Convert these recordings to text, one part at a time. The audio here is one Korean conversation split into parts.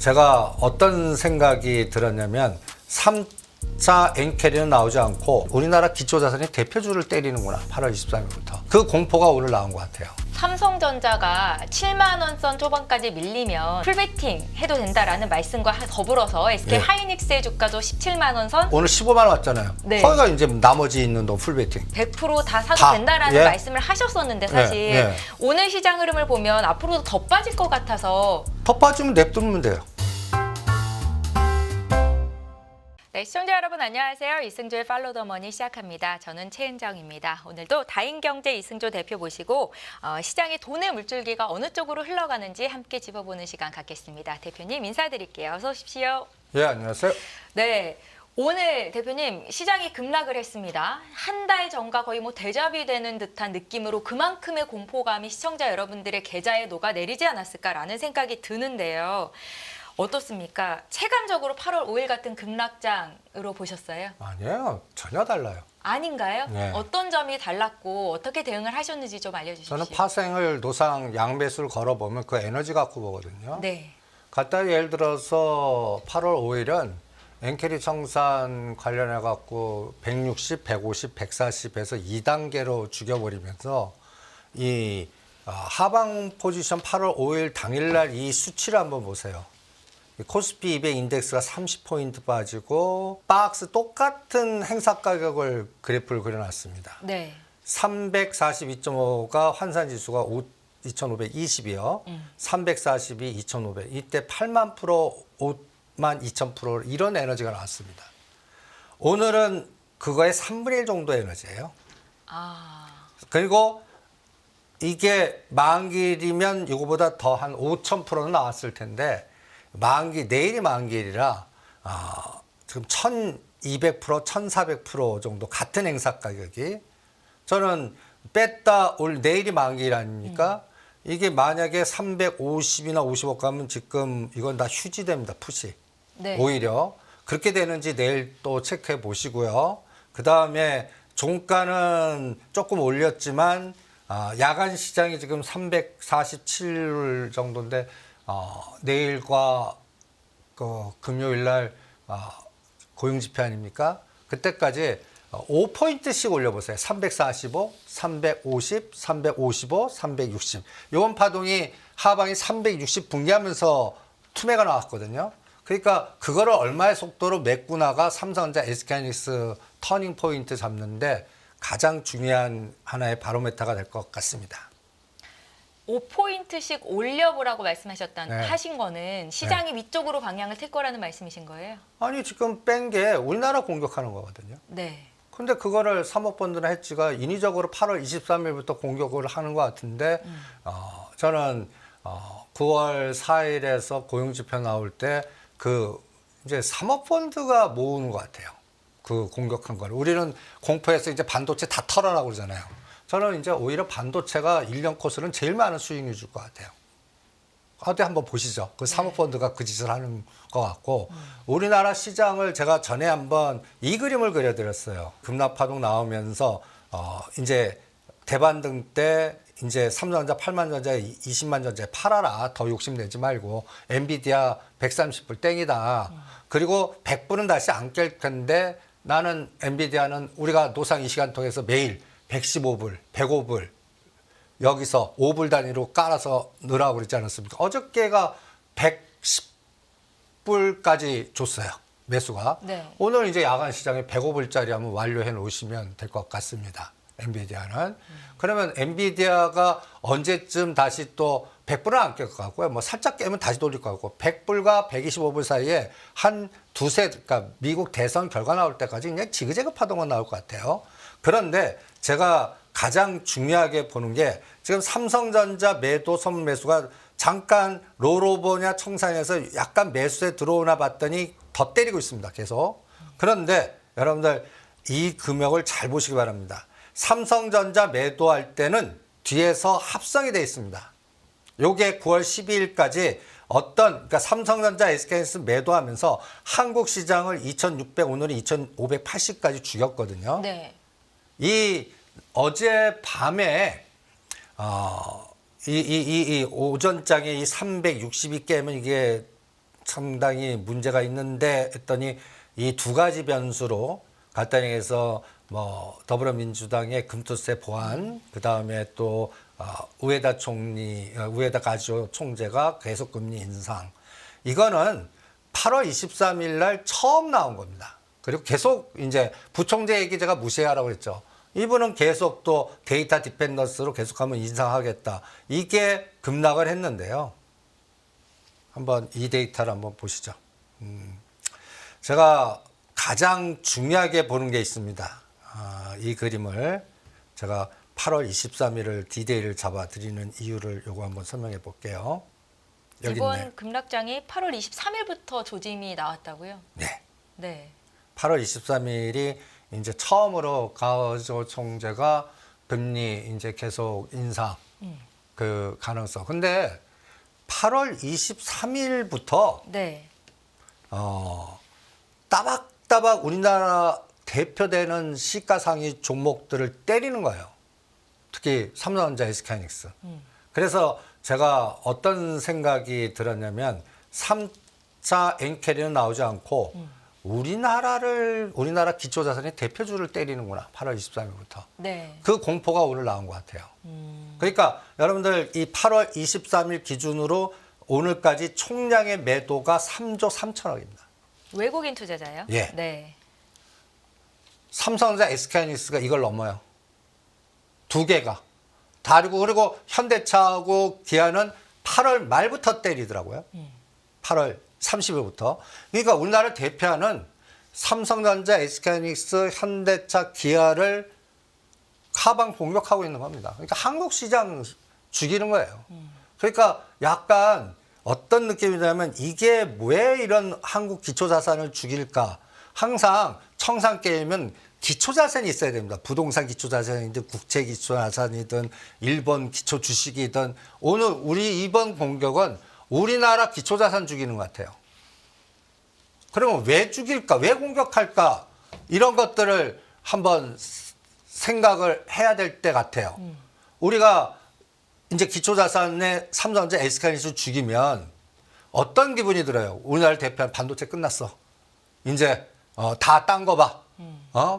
제가 어떤 생각이 들었냐면 3차 엔캐리는 나오지 않고 우리나라 기초자산이 대표주를 때리는구나. 8월 23일부터. 그 공포가 오늘 나온 것 같아요. 삼성전자가 7만 원 선 초반까지 밀리면 풀베팅 해도 된다라는 말씀과 더불어서 SK 하이닉스의 주가도 17만 원 선 오늘 15만 원 왔잖아요. 네. 거기가 이제 나머지 있는 돈 풀베팅. 100% 다 사도 다. 된다라는 예. 말씀을 하셨었는데 사실 예. 오늘 시장 흐름을 보면 앞으로도 더 빠질 것 같아서 더 빠지면 냅두면 돼요. 네, 시청자 여러분 안녕하세요. 이승조의 팔로우 더 머니 시작합니다. 저는 최은정입니다. 오늘도 다인경제 이승조 대표 모시고 시장의 돈의 물줄기가 어느 쪽으로 흘러가는지 함께 짚어보는 시간 갖겠습니다. 대표님 인사드릴게요. 어서 오십시오. 예, 안녕하세요. 네. 오늘 대표님 시장이 급락을 했습니다. 한 달 전과 거의 뭐 데자뷰 되는 듯한 느낌으로 그만큼의 공포감이 시청자 여러분들의 계좌에 녹아내리지 않았을까라는 생각이 드는데요. 어떻습니까? 체감적으로 8월 5일 같은 급락장으로 보셨어요? 아니에요. 전혀 달라요. 아닌가요? 네. 어떤 점이 달랐고 어떻게 대응을 하셨는지 좀 알려주십시오. 저는 파생을 노상 양배수를 걸어보면 그 에너지 갖고 보거든요. 네. 갖다 예를 들어서 8월 5일은 엔캐리 청산 관련해 갖고 160, 150, 140에서 2단계로 죽여버리면서 이 하방 포지션 8월 5일 당일날 이 수치를 한번 보세요. 코스피 200 인덱스가 30포인트 빠지고 박스 똑같은 행사 가격을 그래프를 그려놨습니다. 네. 342.5가 환산지수가 2,520이요. 342, 2,500. 이때 8만 프로, 5만 2천 프로 이런 에너지가 나왔습니다. 오늘은 그거의 3분의 1 정도 에너지예요. 그리고 이게 만기일이면 이거보다 더 한 5천 프로는 나왔을 텐데 만기 내일이 만기일이라 지금 1,200%, 1,400% 정도 같은 행사 가격이 저는 뺐다 올 내일이 만기일 아닙니까? 이게 만약에 350이나 50억 가면 지금 이건 다 휴지됩니다. 푸시. 네. 오히려 그렇게 되는지 내일 또 체크해 보시고요. 그 다음에 종가는 조금 올렸지만 야간 시장이 지금 347 정도인데 내일과 그 금요일 날 고용지표 아닙니까? 그때까지 5포인트씩 올려보세요. 345, 350, 355, 360. 이번 파동이 하방이 360 붕괴하면서 투매가 나왔거든요. 그러니까 그거를 얼마의 속도로 메꾸나가 삼성전자, SK하이닉스 터닝 포인트 잡는데 가장 중요한 하나의 바로메타가 될 것 같습니다. 5포인트씩 올려보라고 네. 하신 거는 시장이 위쪽으로 방향을 틀 거라는 말씀이신 거예요? 아니 지금 뺀 게 우리나라 공격하는 거거든요. 네. 근데 그거를 사모펀드나 헤지가 인위적으로 8월 23일부터 공격을 하는 것 같은데 저는 9월 4일에서 고용지표 나올 때 그 이제 사모펀드가 모으는 것 같아요. 그 공격한 걸. 우리는 공포에서 이제 반도체 다 털어라고 그러잖아요. 저는 이제 오히려 반도체가 1년 코스는 제일 많은 수익률 줄 것 같아요. 어디 한번 보시죠. 그 사모펀드가 그 짓을 하는 것 같고 우리나라 시장을 제가 전에 한번 이 그림을 그려드렸어요. 급락파동 나오면서 이제 대반등 때 이제 삼성전자 8만 전자에 20만 전자에 팔아라. 더 욕심내지 말고 엔비디아 130불 땡이다. 그리고 100불은 다시 안 깰 텐데 나는 엔비디아는 우리가 노상 이 시간 통해서 매일 115불, 105불 여기서 5불 단위로 깔아서 넣으라고 그러지 않았습니까? 어저께가 110불까지 줬어요. 매수가. 네. 오늘 이제 야간 시장에 105불짜리 한번 완료해 놓으시면 될 것 같습니다. 엔비디아는. 그러면 엔비디아가 언제쯤 다시 또 100불은 안 깰 것 같고요. 뭐 살짝 깨면 다시 돌릴 것 같고 100불과 125불 사이에 한 두세, 그러니까 미국 대선 결과 나올 때까지 그냥 지그재그 파동은 나올 것 같아요. 그런데 제가 가장 중요하게 보는 게 지금 삼성전자 매도 선매수가 잠깐 롤오버냐 청산해서 약간 매수에 들어오나 봤더니 더 때리고 있습니다. 계속. 그런데 여러분들 이 금액을 잘 보시기 바랍니다. 삼성전자 매도할 때는 뒤에서 합성이 되어 있습니다. 요게 9월 12일까지 그러니까 삼성전자, SK하이닉스 매도하면서 한국 시장을 2,600, 오늘은 2,580까지 죽였거든요. 네. 이 어제 밤에 이 오전장에 이 360이 깨면 이게 상당히 문제가 있는데 했더니 이 두 가지 변수로 간단히 해서 뭐 더불어민주당의 금투세 보완, 그 다음에 또 우에다 우에다 가지오 총재가 계속 금리 인상. 이거는 8월 23일 날 처음 나온 겁니다. 그리고 계속 이제 부총재 얘기 제가 무시하라고 했죠. 이분은 계속 또 데이터 디펜던스로 계속하면 인상하겠다. 이게 급락을 했는데요. 한번 이 데이터를 한번 보시죠. 제가 가장 중요하게 보는 게 있습니다. 이 그림을 제가 8월 23일을 디데이를 잡아드리는 이유를 요거 한번 설명해 볼게요. 여기 이번 있네. 급락장이 8월 23일부터 조짐이 나왔다고요? 네. 네. 8월 23일이 이제 처음으로 가오조 총재가 금리 이제 계속 인상 그 가능성. 근데 8월 23일부터 네. 따박따박 우리나라 대표되는 시가상위 종목들을 때리는 거예요. 특히 삼성전자, SK하이닉스. 그래서 제가 어떤 생각이 들었냐면 3차 엔캐리는 나오지 않고 우리나라 기초자산의 대표주를 때리는구나. 8월 23일부터. 네. 그 공포가 오늘 나온 것 같아요. 그러니까 여러분들 이 8월 23일 기준으로 오늘까지 총량의 매도가 3조 3천억입니다. 외국인 투자자요? 예. 네. 삼성전자, SK하이닉스가 이걸 넘어요. 두 개가. 다르고 그리고 현대차하고 기아는 8월 말부터 때리더라고요. 8월 30일부터. 그러니까 우리나라를 대표하는 삼성전자, SK하이닉스, 현대차, 기아를 하방 공격하고 있는 겁니다. 그러니까 한국 시장 죽이는 거예요. 그러니까 약간 어떤 느낌이냐면 이게 왜 이런 한국 기초자산을 죽일까? 항상 청산 게임은 기초자산이 있어야 됩니다. 부동산 기초자산이든 국채 기초자산이든 일본 기초 주식이든 오늘 우리 이번 공격은 우리나라 기초자산 죽이는 것 같아요. 그러면 왜 죽일까? 왜 공격할까? 이런 것들을 한번 생각을 해야 될 때 같아요. 우리가 이제 기초자산의 삼성전자, SK하이닉스 죽이면 어떤 기분이 들어요? 우리나라를 대표한 반도체 끝났어. 이제 다 딴 거 봐.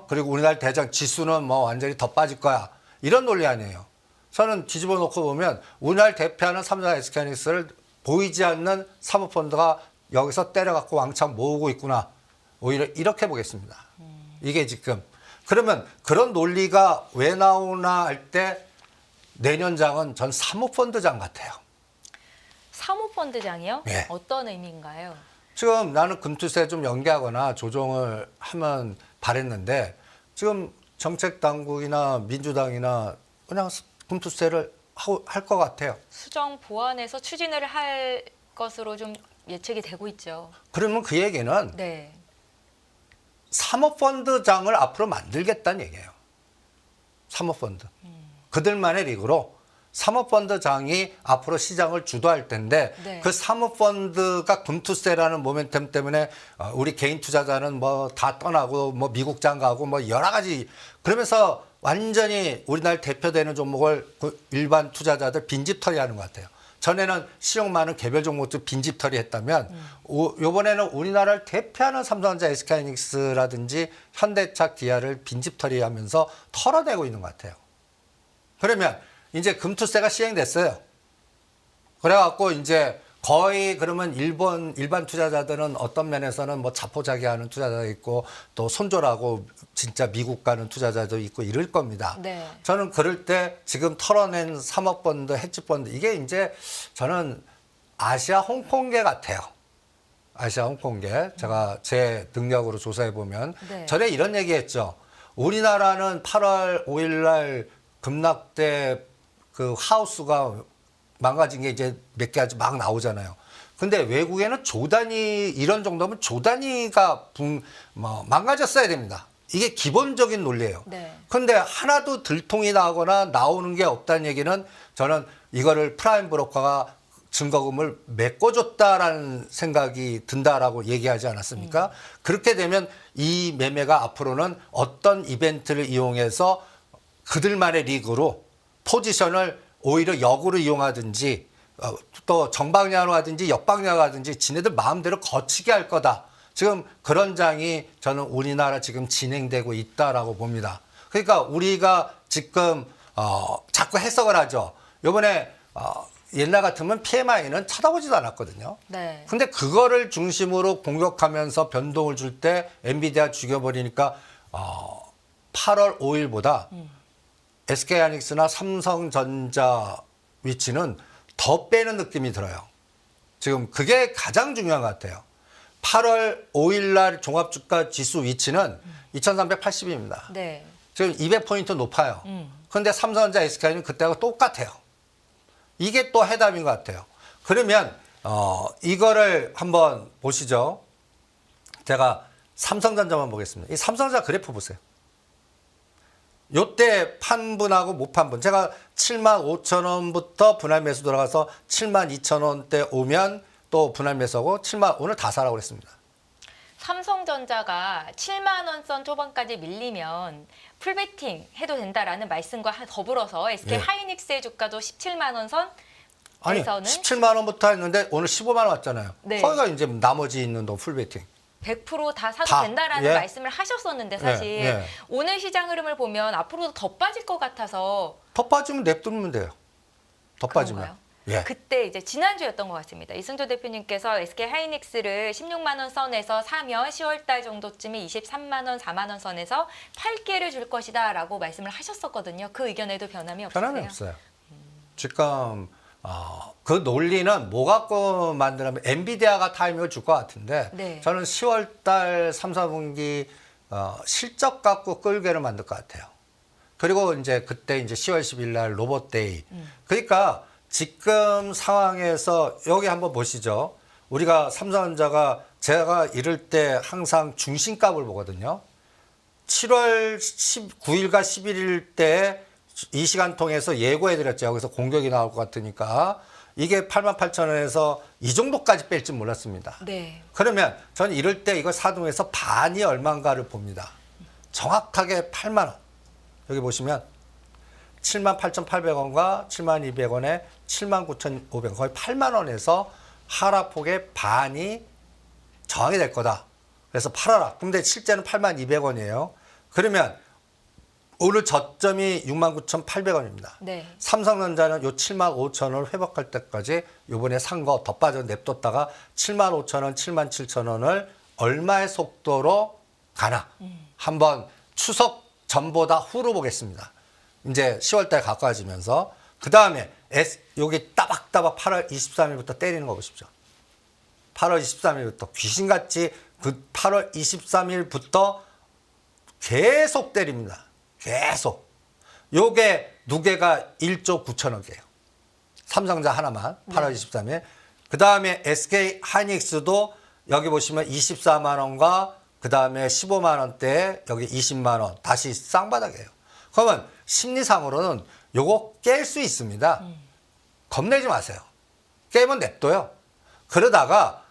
그리고 우리나라 대장 지수는 뭐 완전히 더 빠질 거야. 이런 논리 아니에요. 저는 뒤집어 놓고 보면 우리나라를 대표하는 삼성전자, SK하이닉스를 보이지 않는 사모펀드가 여기서 때려갖고 왕창 모으고 있구나. 오히려 이렇게 보겠습니다. 이게 지금. 그러면 그런 논리가 왜 나오나 할 때 내년장은 전 사모펀드장 같아요. 사모펀드장이요? 네. 어떤 의미인가요? 지금 나는 금투세 좀 연기하거나 조정을 하면 바랬는데 지금 정책당국이나 민주당이나 그냥 금투세를 할 것 같아요. 수정 보완해서 추진을 할 것으로 좀 예측이 되고 있죠. 그러면 그 얘기는 네. 사모펀드장을 앞으로 만들겠다는 얘기예요. 사모펀드. 그들만의 리그로 사모펀드장이 앞으로 시장을 주도할 텐데 네. 그 사모펀드가 금투세라는 모멘텀 때문에 우리 개인 투자자는 뭐 다 떠나고 뭐 미국장 가고 뭐 여러 가지 그러면서 완전히 우리나라 대표되는 종목을 그 일반 투자자들 빈집털이 하는 것 같아요. 전에는 시용 많은 개별 종목도 빈집털이 했다면 요번에는 우리나라를 대표하는 삼성전자, SK하이닉스라든지 현대차, 기아를 빈집털이 하면서 털어내고 있는 것 같아요. 그러면 이제 금투세가 시행됐어요. 그래갖고 이제 거의 그러면 일반 투자자들은 어떤 면에서는 뭐 자포자기하는 투자자가 있고 또 손절하고 진짜 미국 가는 투자자도 있고 이럴 겁니다. 네. 저는 그럴 때 지금 털어낸 사모펀드, 헤지펀드 이게 이제 저는 아시아 홍콩계 같아요. 아시아 홍콩계. 제가 제 능력으로 조사해 보면 네. 전에 이런 얘기했죠. 우리나라는 8월 5일 날 급락때 그 하우스가 망가진 게 이제 몇 개 아주 막 나오잖아요. 근데 외국에는 조 단위 이런 정도면 조 단위가 망가졌어야 됩니다. 이게 기본적인 논리예요. 네. 근데 하나도 들통이 나거나 나오는 게 없다는 얘기는 저는 이거를 프라임 브로커가 증거금을 메꿔줬다라는 생각이 든다라고 얘기하지 않았습니까? 그렇게 되면 이 매매가 앞으로는 어떤 이벤트를 이용해서 그들만의 리그로 포지션을 오히려 역으로 이용하든지 또 정방향으로 하든지 역방향으로 하든지 지네들 마음대로 거치게 할 거다. 지금 그런 장이 저는 우리나라 지금 진행되고 있다라고 봅니다. 그러니까 우리가 지금 자꾸 해석을 하죠. 이번에 옛날 같으면 PMI는 쳐다보지도 않았거든요. 네. 근데 그거를 중심으로 공격하면서 변동을 줄 때 엔비디아 죽여버리니까 8월 5일보다 SK하이닉스나 삼성전자 위치는 더 빼는 느낌이 들어요. 지금 그게 가장 중요한 것 같아요. 8월 5일 날 종합주가 지수 위치는 2380입니다. 네. 지금 200포인트 높아요. 그런데 삼성전자 SK는 그때하고 똑같아요. 이게 또 해답인 것 같아요. 그러면 이거를 한번 보시죠. 제가 삼성전자만 보겠습니다. 이 삼성전자 그래프 보세요. 요때 판분하고 못 판분. 제가 75,000원부터 분할 매수 들어가서 72,000원대 오면 또 분할 매수하고 오늘 다 사라고 그랬습니다. 삼성전자가 7만 원 선 초반까지 밀리면 풀베팅 해도 된다라는 말씀과 더불어서 SK 네. 하이닉스의 주가도 17만 원 아니, 선에서는 17만 원부터 했는데 오늘 15만 원 왔잖아요. 네. 거기가 이제 나머지 있는 돈 풀베팅. 100% 다 사도 다, 된다라는 예. 말씀을 하셨었는데 사실 예, 예. 오늘 시장 흐름을 보면 앞으로도 더 빠질 것 같아서 더 빠지면 냅두면 돼요. 더 빠지면. 그런가요? 예. 그때 이제 지난주였던 것 같습니다. 이승조 대표님께서 SK 하이닉스를 16만 원 선에서 사면 10월 달 정도쯤에 23만 원, 4만 원 선에서 팔기회를 줄 것이다라고 말씀을 하셨었거든요. 그 의견에도 변함이 없으세요? 변함이 없어요. 지금 그 논리는 뭐 갖고 만드냐면 엔비디아가 타이밍을 줄 것 같은데 네. 저는 10월 달 3, 4분기 실적 갖고 끌개를 만들 것 같아요. 그리고 이제 그때 이제 10월 10일 날 로봇데이. 그러니까 지금 상황에서 여기 한번 보시죠. 우리가 삼성전자가 제가 이럴 때 항상 중심값을 보거든요. 7월 19일과 11일 때 이 시간 통해서 예고해드렸죠. 여기서 공격이 나올 것 같으니까 이게 88,000원에서 이 정도까지 뺄 줄 몰랐습니다. 네. 그러면 저는 이럴 때 이거 사동해서 반이 얼마인가를 봅니다. 정확하게 8만 원. 여기 보시면 78,800원과 72,000원에 79,500원 거의 8만 원에서 하락폭의 반이 저항이 될 거다. 그래서 팔아라. 근데 실제는 82,200원이에요. 그러면 오늘 저점이 69,800원입니다. 네. 삼성전자는 요 75,000원을 회복할 때까지 요번에 산 거 더 빠져 냅뒀다가 75,000원, 77,000원을 얼마의 속도로 가나 한번 추석 전보다 후로 보겠습니다. 이제 10월달 가까워지면서 그 다음에 여기 따박따박 8월 23일부터 때리는 거 보십시오. 8월 23일부터 귀신같이 그 8월 23일부터 계속 때립니다. 계속. 요게 누계가 1조 9천억이에요. 삼성전자 하나만 8월 23일. 그 다음에 SK 하이닉스도 여기 보시면 24만 원과 그 다음에 15만 원대 여기 20만 원 다시 쌍바닥이에요. 그러면 심리상으로는 요거 깰 수 있습니다. 겁내지 마세요. 깨면 냅둬요. 그러다가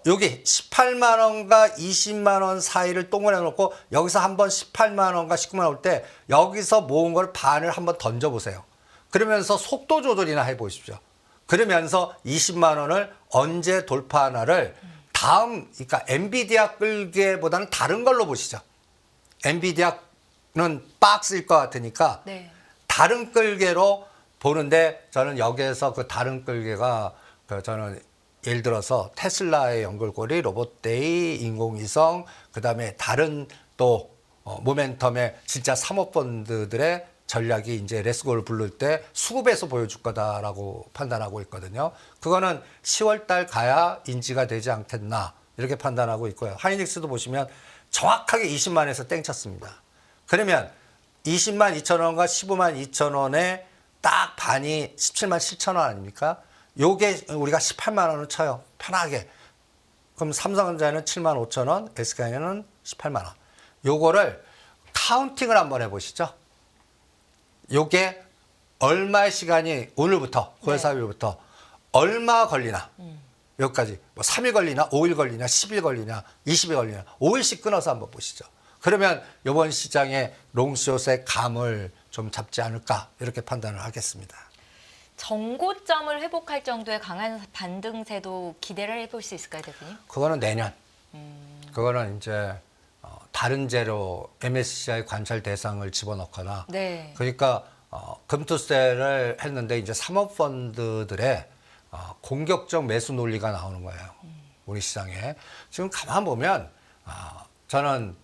여기 18만 원과 20만 원 사이를 동원해 놓고 여기서 한번 18만 원과 19만 원 올 때 여기서 모은 걸 반을 한번 던져 보세요. 그러면서 속도 조절이나 해 보십시오. 그러면서 20만 원을 언제 돌파하나를 다음 그러니까 엔비디아 끌기보다는 다른 걸로 보시죠. 엔비디아는 박스일 것 같으니까 네. 다른 끌개로 보는데 저는 여기에서 그 다른 끌개가 저는 예를 들어서 테슬라의 연결고리, 로봇데이, 인공위성, 그다음에 다른 또 모멘텀의 진짜 사모펀드들의 전략이 이제 레스고를 부를 때 수급에서 보여줄 거다라고 판단하고 있거든요. 그거는 10월 달 가야 인지가 되지 않겠나 이렇게 판단하고 있고요. 하이닉스도 보시면 정확하게 20만에서 땡쳤습니다. 그러면 20만 2천 원과 15만 2천 원에 딱 반이 17만 7천 원 아닙니까? 요게 우리가 18만 원을 쳐요. 편하게. 그럼 삼성전자는 7만 5천 원, SK는 18만 원. 요거를 카운팅을 한번 해보시죠. 요게 얼마의 시간이 오늘부터 9월 4일부터 얼마 걸리나 여기까지 뭐 3일 걸리나 5일 걸리나 10일 걸리나 20일 걸리나 5일씩 끊어서 한번 보시죠. 그러면 이번 시장의 롱숏의 감을 좀 잡지 않을까 이렇게 판단을 하겠습니다. 정고점을 회복할 정도의 강한 반등세도 기대를 해볼 수 있을까요, 대표님? 그거는 내년. 그거는 이제 다른 재료 MSCI 관찰 대상을 집어넣거나 네. 그러니까 금투세를 했는데 이제 사모펀드들의 공격적 매수 논리가 나오는 거예요. 우리 시장에. 지금 가만 보면 저는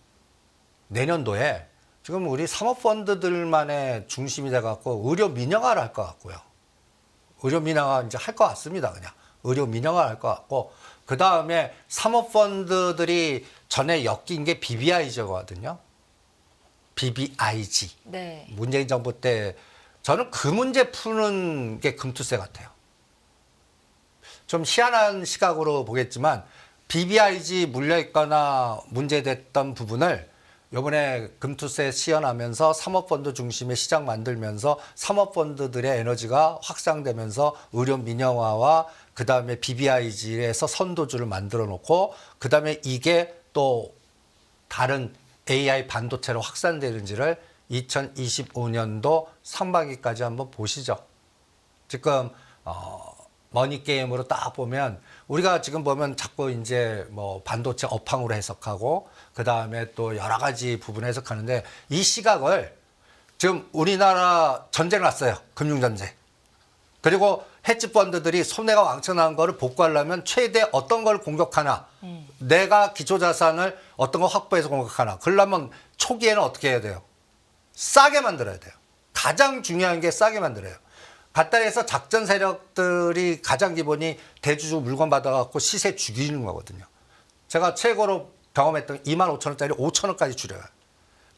내년도에 지금 우리 사모펀드들만의 중심이 돼갖고 의료 민영화를 할 것 같고요. 의료 민영화 이제 할 것 같습니다. 그냥 의료 민영화 할 것 같고 그 다음에 사모펀드들이 전에 엮인 게 BBIG거든요. BBIG. 네. 문재인 정부 때 저는 그 문제 푸는 게 금투세 같아요. 좀 희한한 시각으로 보겠지만 BBIG 물려있거나 문제됐던 부분을 이번에 금투세 시연하면서 사모펀드 중심의 시장 만들면서 사모펀드들의 에너지가 확장되면서 의료 민영화와 그 다음에 BBIG에서 선도주를 만들어 놓고 그 다음에 이게 또 다른 AI 반도체로 확산되는지를 2025년도 상반기까지 한번 보시죠. 지금 머니게임으로 딱 보면 우리가 지금 보면 자꾸 이제 뭐 반도체 업황으로 해석하고 그 다음에 또 여러 가지 부분 해석하는데 이 시각을 지금 우리나라 전쟁 났어요. 금융전쟁. 그리고 헤지펀드들이 손해가 왕창 난 거를 복구하려면 최대 어떤 걸 공격하나 내가 기초자산을 어떤 거 확보해서 공격하나 그러려면 초기에는 어떻게 해야 돼요? 싸게 만들어야 돼요. 가장 중요한 게 싸게 만들어요. 갓달에서 작전 세력들이 가장 기본이 대주주 물건 받아갖고 시세 죽이는 거거든요. 제가 최고로 경험했던 25,000원짜리 5,000원까지 줄여요.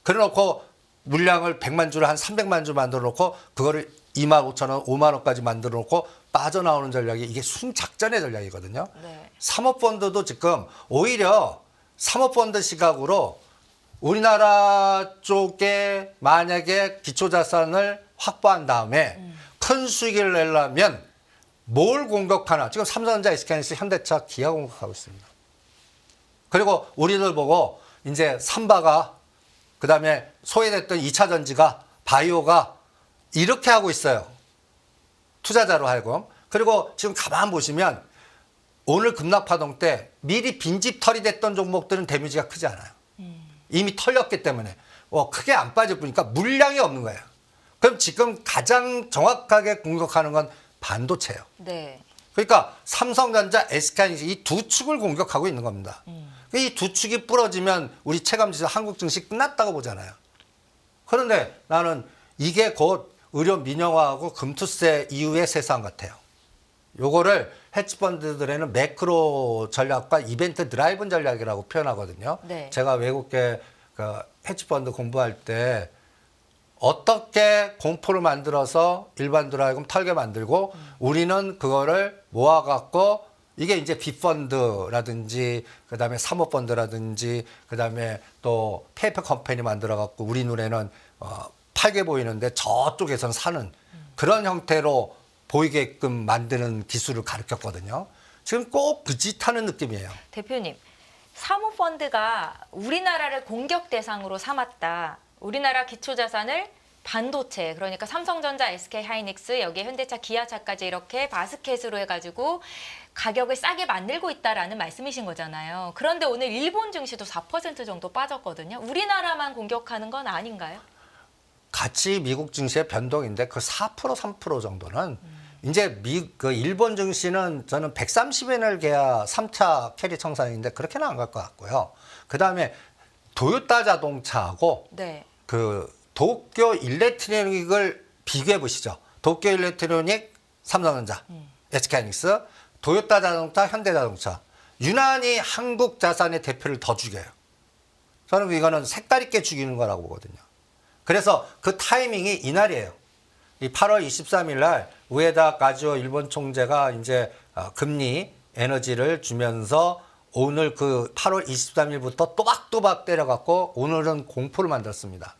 그래 놓고 물량을 100만 주를 한 300만 주 만들어 놓고 그거를 25,000원, 5만 원까지 만들어 놓고 빠져나오는 전략이 이게 순작전의 전략이거든요. 네. 사모펀드도 지금 오히려 사모펀드 시각으로 우리나라 쪽에 만약에 기초자산을 확보한 다음에 큰 수익을 내려면 뭘 공격하나. 지금 삼성전자, SK하이닉스, 현대차, 기아 공격하고 있습니다. 그리고 우리들 보고 이제 삼바가 그다음에 소외됐던 2차 전지가 바이오가 이렇게 하고 있어요. 투자자로 하여금. 그리고 지금 가만 보시면 오늘 급락파동 때 미리 빈집털이 됐던 종목들은 데미지가 크지 않아요. 이미 털렸기 때문에 크게 안 빠질 뿐이니까 물량이 없는 거예요. 그럼 지금 가장 정확하게 공격하는 건 반도체예요. 네. 그러니까 삼성전자, SK하이닉스 이 두 축을 공격하고 있는 겁니다. 이 두 축이 부러지면 우리 체감지수 한국 증시 끝났다고 보잖아요. 그런데 나는 이게 곧 의료 민영화하고 금투세 이후의 세상 같아요. 요거를 헤지펀드들에는 매크로 전략과 이벤트 드라이븐 전략이라고 표현하거든요. 네. 제가 외국계 그 헤지펀드 공부할 때 어떻게 공포를 만들어서 일반들 하여금 털게 만들고 우리는 그거를 모아갖고 이게 이제 빅펀드라든지 그다음에 사모펀드라든지 그다음에 또 페이퍼 컴퍼니 만들어갖고 우리 눈에는 팔게 보이는데 저쪽에선 사는 그런 형태로 보이게끔 만드는 기술을 가르쳤거든요. 지금 꼭 그 짓 하는 느낌이에요. 대표님, 사모펀드가 우리나라를 공격 대상으로 삼았다. 우리나라 기초자산을 반도체, 그러니까 삼성전자, SK하이닉스, 여기에 현대차, 기아차까지 이렇게 바스켓으로 해가지고 가격을 싸게 만들고 있다라는 말씀이신 거잖아요. 그런데 오늘 일본 증시도 4% 정도 빠졌거든요. 우리나라만 공격하는 건 아닌가요? 같이 미국 증시의 변동인데 그 4% 3% 정도는 이제 그 일본 증시는 저는 130엔을 개야 3차 캐리 청산인데 그렇게는 안 갈 것 같고요. 그 다음에 도요타 자동차하고 네. 그 도쿄 일렉트로닉을 비교해 보시죠. 도쿄 일렉트로닉, 삼성전자, SK하이닉스, 도요타 자동차, 현대자동차. 유난히 한국 자산의 대표를 더 죽여요. 저는 이거는 색깔 있게 죽이는 거라고 보거든요. 그래서 그 타이밍이 이날이에요. 이 8월 23일 날 우에다 가즈오 일본 총재가 이제 금리 에너지를 주면서 오늘 그 8월 23일부터 또박또박 때려갖고 오늘은 공포를 만들었습니다.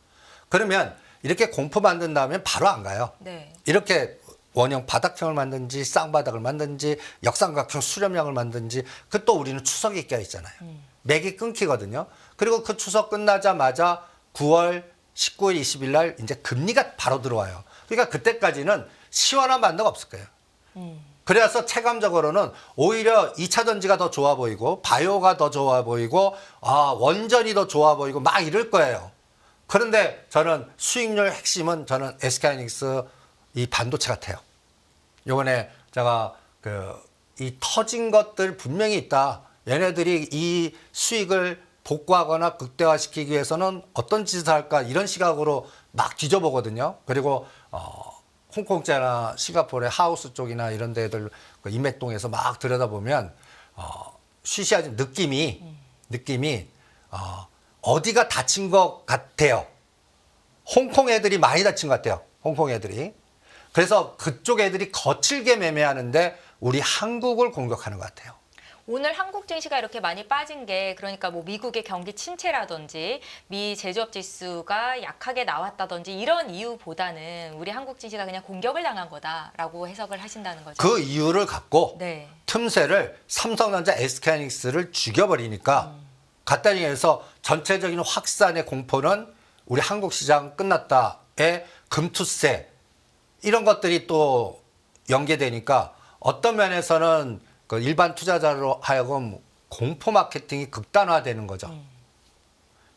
그러면 이렇게 공포 만든 다음에 바로 안 가요. 네. 이렇게 원형 바닥형을 만든지 쌍바닥을 만든지 역삼각형 수렴형을 만든지 그 또 우리는 추석이 껴 있잖아요. 맥이 끊기거든요. 그리고 그 추석 끝나자마자 9월 19일, 20일 날 이제 금리가 바로 들어와요. 그러니까 그때까지는 시원한 반도가 없을 거예요. 그래서 체감적으로는 오히려 2차 전지가 더 좋아 보이고 바이오가 더 좋아 보이고 원전이 더 좋아 보이고 막 이럴 거예요. 그런데 저는 수익률 핵심은 저는 SK하이닉스 이 반도체 같아요. 요번에 제가 이 터진 것들 분명히 있다. 얘네들이 이 수익을 복구하거나 극대화시키기 위해서는 어떤 짓을 할까 이런 시각으로 막 뒤져보거든요. 그리고 홍콩제나 싱가포르의 하우스 쪽이나 이런 데들 인맥동에서 막 들여다보면 쉬쉬하지 느낌이 어디가 다친 것 같아요. 홍콩 애들이 많이 다친 것 같아요. 홍콩 애들이. 그래서 그쪽 애들이 거칠게 매매하는데 우리 한국을 공격하는 것 같아요. 오늘 한국 증시가 이렇게 많이 빠진 게 그러니까 뭐 미국의 경기 침체라든지 미 제조업 지수가 약하게 나왔다든지 이런 이유보다는 우리 한국 증시가 그냥 공격을 당한 거다라고 해석을 하신다는 거죠. 그 이유를 갖고 네. 틈새를 삼성전자, SK하이닉스를 죽여버리니까 간단히 해서 전체적인 확산의 공포는 우리 한국 시장 끝났다의 금투세 이런 것들이 또 연계되니까 어떤 면에서는 그 일반 투자자로 하여금 공포 마케팅이 극단화되는 거죠.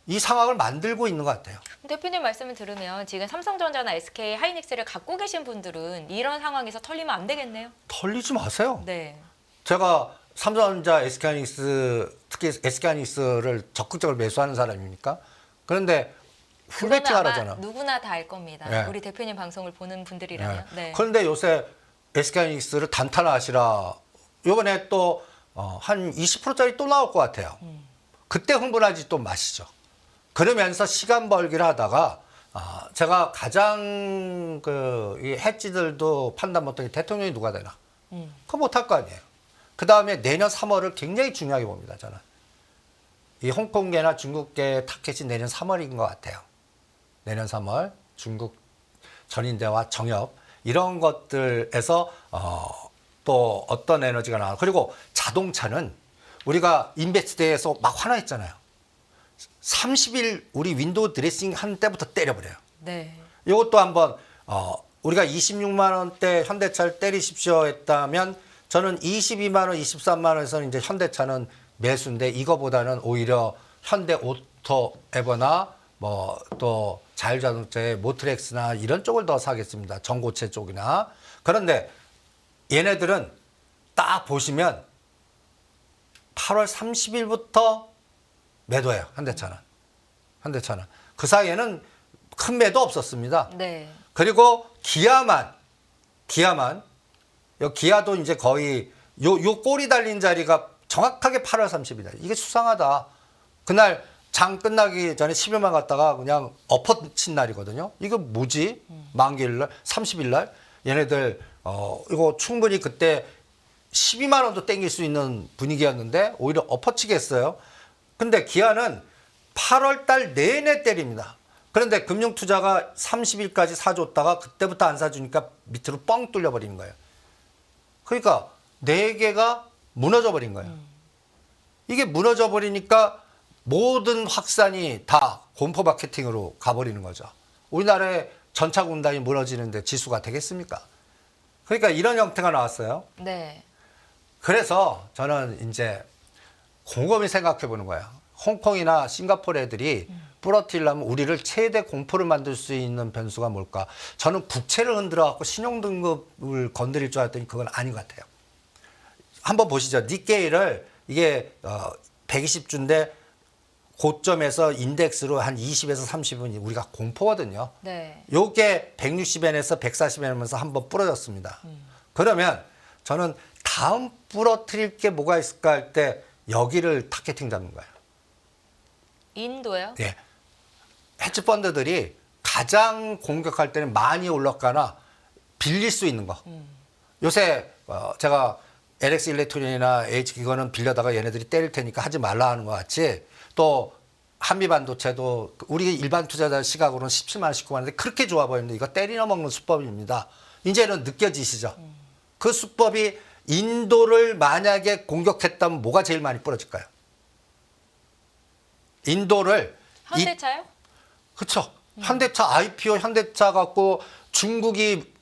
이 상황을 만들고 있는 것 같아요. 대표님 말씀을 들으면 지금 삼성전자나 SK 하이닉스를 갖고 계신 분들은 이런 상황에서 털리면 안 되겠네요. 털리지 마세요. 네. 제가 삼성전자, SK하이닉스 특히 SK하이닉스를 적극적으로 매수하는 사람입니까? 그런데 풀베이팅 그거는 아마 하라잖아. 누구나 다 알 겁니다. 네. 우리 대표님 방송을 보는 분들이라면. 네. 그런데 요새 SK하이닉스를 단타하시라. 이번에 또 한 20%짜리 또 나올 것 같아요. 그때 흥분하지 또 마시죠. 그러면서 시간 벌기를 하다가 제가 가장 이 해지들도 판단 못한 게 대통령이 누가 되나. 그거 못할 거 아니에요. 그 다음에 내년 3월을 굉장히 중요하게 봅니다. 저는. 이 홍콩계나 중국계 타켓이 내년 3월인 것 같아요. 내년 3월 중국 전인대와 정협 이런 것들에서 또 어떤 에너지가 나와. 그리고 자동차는 우리가 인베스트에서 막 화나했잖아요. 30일 우리 윈도우 드레싱 한 때부터 때려버려요. 네. 이것도 한번 우리가 26만 원대 현대차를 때리십시오 했다면 저는 22만 원, 23만 원에서는 이제 현대차는 매수인데 이거보다는 오히려 현대 오토에버나 뭐 또 자율자동차의 모트렉스나 이런 쪽을 더 사겠습니다. 전고체 쪽이나. 그런데 얘네들은 딱 보시면 8월 30일부터 매도해요. 현대차는. 그 사이에는 큰 매도 없었습니다. 네. 그리고 기아만 기아도 이제 거의 요 꼬리 달린 자리가 정확하게 8월 30일이다. 이게 수상하다. 그날 장 끝나기 전에 10일만 갔다가 그냥 엎어친 날이거든요. 이거 뭐지? 만기일 날, 30일 날 얘네들 이거 충분히 그때 12만 원도 땡길 수 있는 분위기였는데 오히려 엎어치겠어요. 근데 기아는 8월 달 내내 때립니다. 그런데 금융투자가 30일까지 사줬다가 그때부터 안 사주니까 밑으로 뻥 뚫려 버리는 거예요. 그러니까 4개가 무너져 버린 거예요. 이게 무너져 버리니까 모든 확산이 다 공포 마케팅으로 가버리는 거죠. 우리나라의 전차 군단이 무너지는데 지수가 되겠습니까? 그러니까 이런 형태가 나왔어요. 네. 그래서 저는 이제 곰곰이 생각해 보는 거예요. 홍콩이나 싱가포르 애들이 부러뜨리려면 우리를 최대 공포를 만들 수 있는 변수가 뭘까? 저는 국채를 흔들어 갖고 신용등급을 건드릴 줄 알았더니 그건 아닌 것 같아요. 한번 보시죠. 니케이를 이게 120주인데 고점에서 인덱스로 한 20에서 30은 우리가 공포거든요. 네. 요게 160엔에서 140엔이면서 한번 부러졌습니다. 그러면 저는 다음 부러뜨릴 게 뭐가 있을까 할 때 여기를 타겟팅 잡는 거예요. 인도요? 예. 헤지 펀드들이 가장 공격할 때는 많이 올랐거나 빌릴 수 있는 거. 요새 제가 LX 일렉트론이나 H 이거는 빌려다가 얘네들이 때릴 테니까 하지 말라 하는 것 같이 또 한미반도체도 우리 일반 투자자 시각으로는 17만 원, 19만 원인데 그렇게 좋아 보이는데 이거 때리나 먹는 수법입니다. 이제는 느껴지시죠? 그 수법이 인도를 만약에 공격했다면 뭐가 제일 많이 부러질까요? 인도를 현대차요? 그렇죠. 현대차 IPO 현대차 갖고 중국이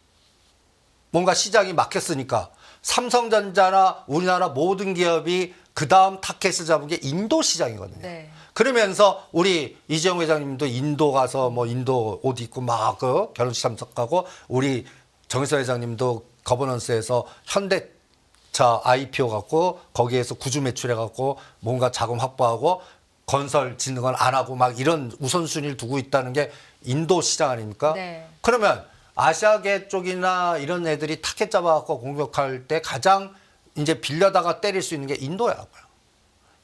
뭔가 시장이 막혔으니까 삼성전자나 우리나라 모든 기업이 그 다음 타켓을 잡은 게 인도 시장이거든요. 네. 그러면서 우리 이재용 회장님도 인도 가서 뭐 인도 옷 입고 막 그 결혼식 참석하고 우리 정의서 회장님도 거버넌스에서 현대차 IPO 갖고 거기에서 구주 매출해 갖고 뭔가 자금 확보하고 건설 짓는 건 안 하고 막 이런 우선순위를 두고 있다는 게 인도 시장 아닙니까? 네. 그러면 아시아계 쪽이나 이런 애들이 타켓 잡아갖고 공격할 때 가장 이제 빌려다가 때릴 수 있는 게 인도라고요.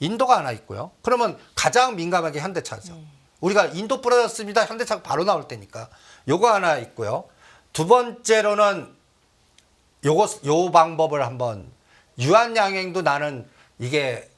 인도가 하나 있고요. 그러면 가장 민감한 게 현대차죠. 우리가 인도 부러졌습니다. 현대차가 바로 나올 때니까. 요거 하나 있고요. 두 번째로는 요 방법을 한번 유한양행도 나는 이게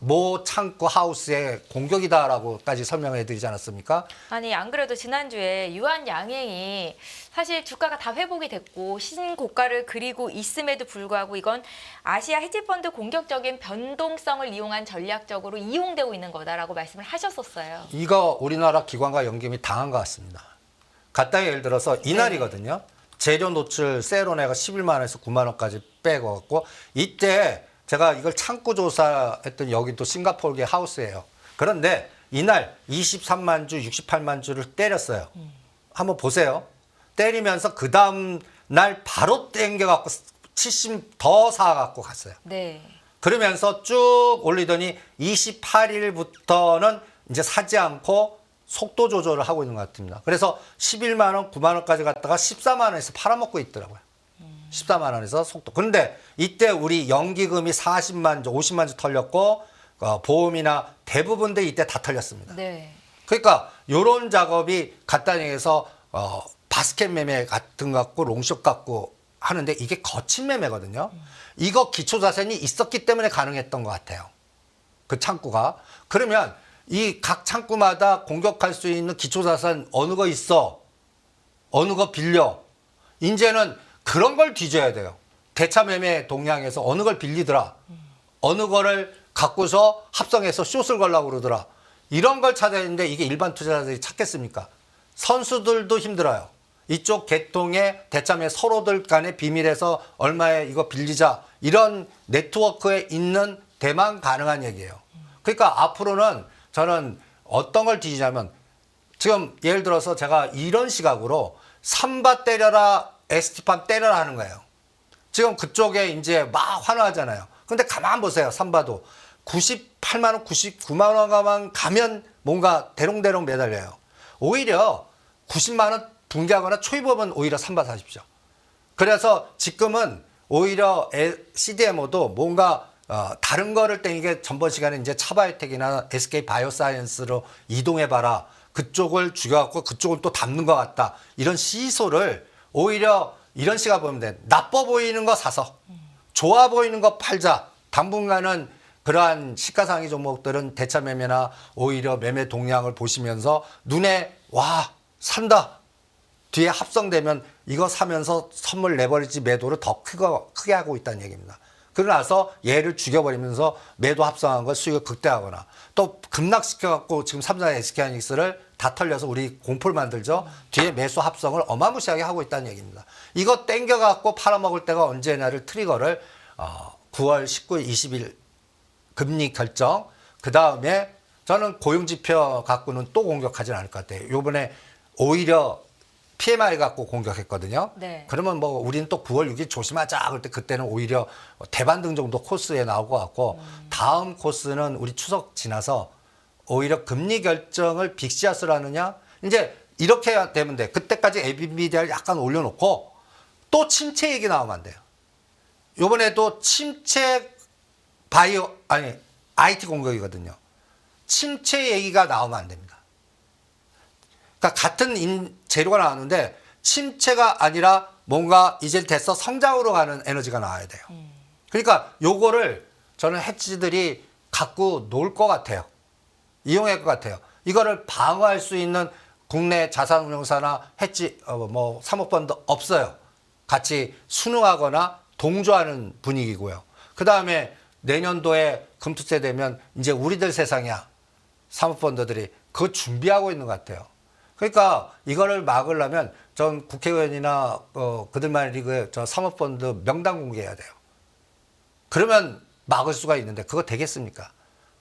모 창고 하우스의 공격이다라고까지 설명해 드리지 않았습니까? 아니 안 그래도 지난주에 유한 양행이 사실 주가가 다 회복이 됐고 신고가를 그리고 있음에도 불구하고 이건 아시아 헤지펀드 공격적인 변동성을 이용한 전략적으로 이용되고 있는 거다라고 말씀을 하셨었어요. 이거 우리나라 기관과 연금이 당한 것 같습니다. 간단히 예를 들어서 이날이거든요. 재료 노출 세로네가 11만 원에서 9만 원까지 빼고 이때 제가 이걸 창고 조사했던 여기도 싱가포르계 하우스예요. 그런데 이날 23만 주, 68만 주를 때렸어요. 한번 보세요. 때리면서 그 다음 날 바로 땡겨갖고 70 더 사갖고 갔어요. 네. 그러면서 쭉 올리더니 28일부터는 이제 사지 않고 속도 조절을 하고 있는 것 같습니다. 그래서 11만 원, 9만 원까지 갔다가 14만 원에서 팔아먹고 있더라고요. 14만 원에서 속도. 그런데 이때 우리 연기금이 40만 주, 50만 주 털렸고 보험이나 대부분들 이때 다 털렸습니다. 네. 그러니까 이런 작업이 간단히 해서 바스켓 매매 같은 거 갖고 롱숏 갖고 하는데 이게 거친 매매거든요. 이거 기초자산이 있었기 때문에 가능했던 것 같아요. 그 창구가. 그러면 이 각 창구마다 공격할 수 있는 기초자산 어느 거 있어? 어느 거 빌려? 이제는 그런 걸 뒤져야 돼요. 대차 매매 동향에서 어느 걸 빌리더라. 어느 거를 갖고서 합성해서 숏을 걸라고 그러더라. 이런 걸 찾아야 되는데 이게 일반 투자자들이 찾겠습니까? 선수들도 힘들어요. 이쪽 계통의 대참에 서로들 간에 비밀에서 얼마에 이거 빌리자 이런 네트워크에 있는 데만 가능한 얘기예요. 그러니까 앞으로는 저는 어떤 걸 뒤지냐면 지금 예를 들어서 제가 이런 시각으로 삼바 때려라 ST팜 때려라 하는 거예요. 지금 그쪽에 이제 막 환호하잖아요. 근데 가만 보세요. 삼바도 98만 원, 99만 원가만 가면 뭔가 대롱대롱 매달려요. 오히려 90만 원 붕괴하거나 초입업은 오히려 삼바 사십시오. 그래서 지금은 오히려 CDMO도 뭔가 다른 거를 땡기게 전번 시간에 이제 차바이오텍이나 SK 바이오사이언스로 이동해봐라. 그쪽을 죽여갖고 그쪽을 또 담는 것 같다. 이런 시소를 오히려 이런 시각 보면 돼. 나빠 보이는 거 사서 좋아 보이는 거 팔자. 당분간은 그러한 시가상위 종목들은 대차 매매나 오히려 매매 동향을 보시면서 눈에 와 산다. 뒤에 합성되면 이거 사면서 선물 레버리지 매도를 더 크게 하고 있다는 얘기입니다. 그러고 나서 얘를 죽여버리면서 매도 합성한 걸 수익을 극대화하거나 또 급락시켜갖고 지금 삼성의 SK하이닉스를 다 털려서 우리 공포를 만들죠. 뒤에 매수 합성을 어마무시하게 하고 있다는 얘기입니다. 이거 땡겨갖고 팔아먹을 때가 언제냐를 트리거를 9월 19일 20일 금리 결정 그 다음에 저는 고용지표 갖고는 또 공격하진 않을 것 같아요. 요번에 오히려 PMI 갖고 공격했거든요. 네. 그러면 뭐 우리는 또 9월 6일 조심하자. 그럴 때 그때는 오히려 대반등 정도 코스에 나올 것 같고 다음 코스는 우리 추석 지나서 오히려 금리 결정을 빅시아스로 하느냐. 이제 이렇게 되면 돼. 그때까지 엔비디아를 약간 올려놓고 또 침체 얘기 나오면 안 돼요. 요번에도 침체 IT 공격이거든요. 침체 얘기가 나오면 안 됩니다. 그러니까 같은 재료가 나왔는데 침체가 아니라 뭔가 이제 됐어 성장으로 가는 에너지가 나와야 돼요. 그러니까 요거를 저는 해치들이 갖고 놀 것 같아요. 이용할 것 같아요. 이거를 방어할 수 있는 국내 자산운용사나 해치 뭐 사모펀드 없어요. 같이 순응하거나 동조하는 분위기고요. 그 다음에 내년도에 금투세 되면 이제 우리들 세상이야. 사모펀드들이 그거 준비하고 있는 것 같아요. 그러니까 이거를 막으려면 전 국회의원이나 그들만의 리그의 저 사모펀드 명단 공개해야 돼요. 그러면 막을 수가 있는데 그거 되겠습니까?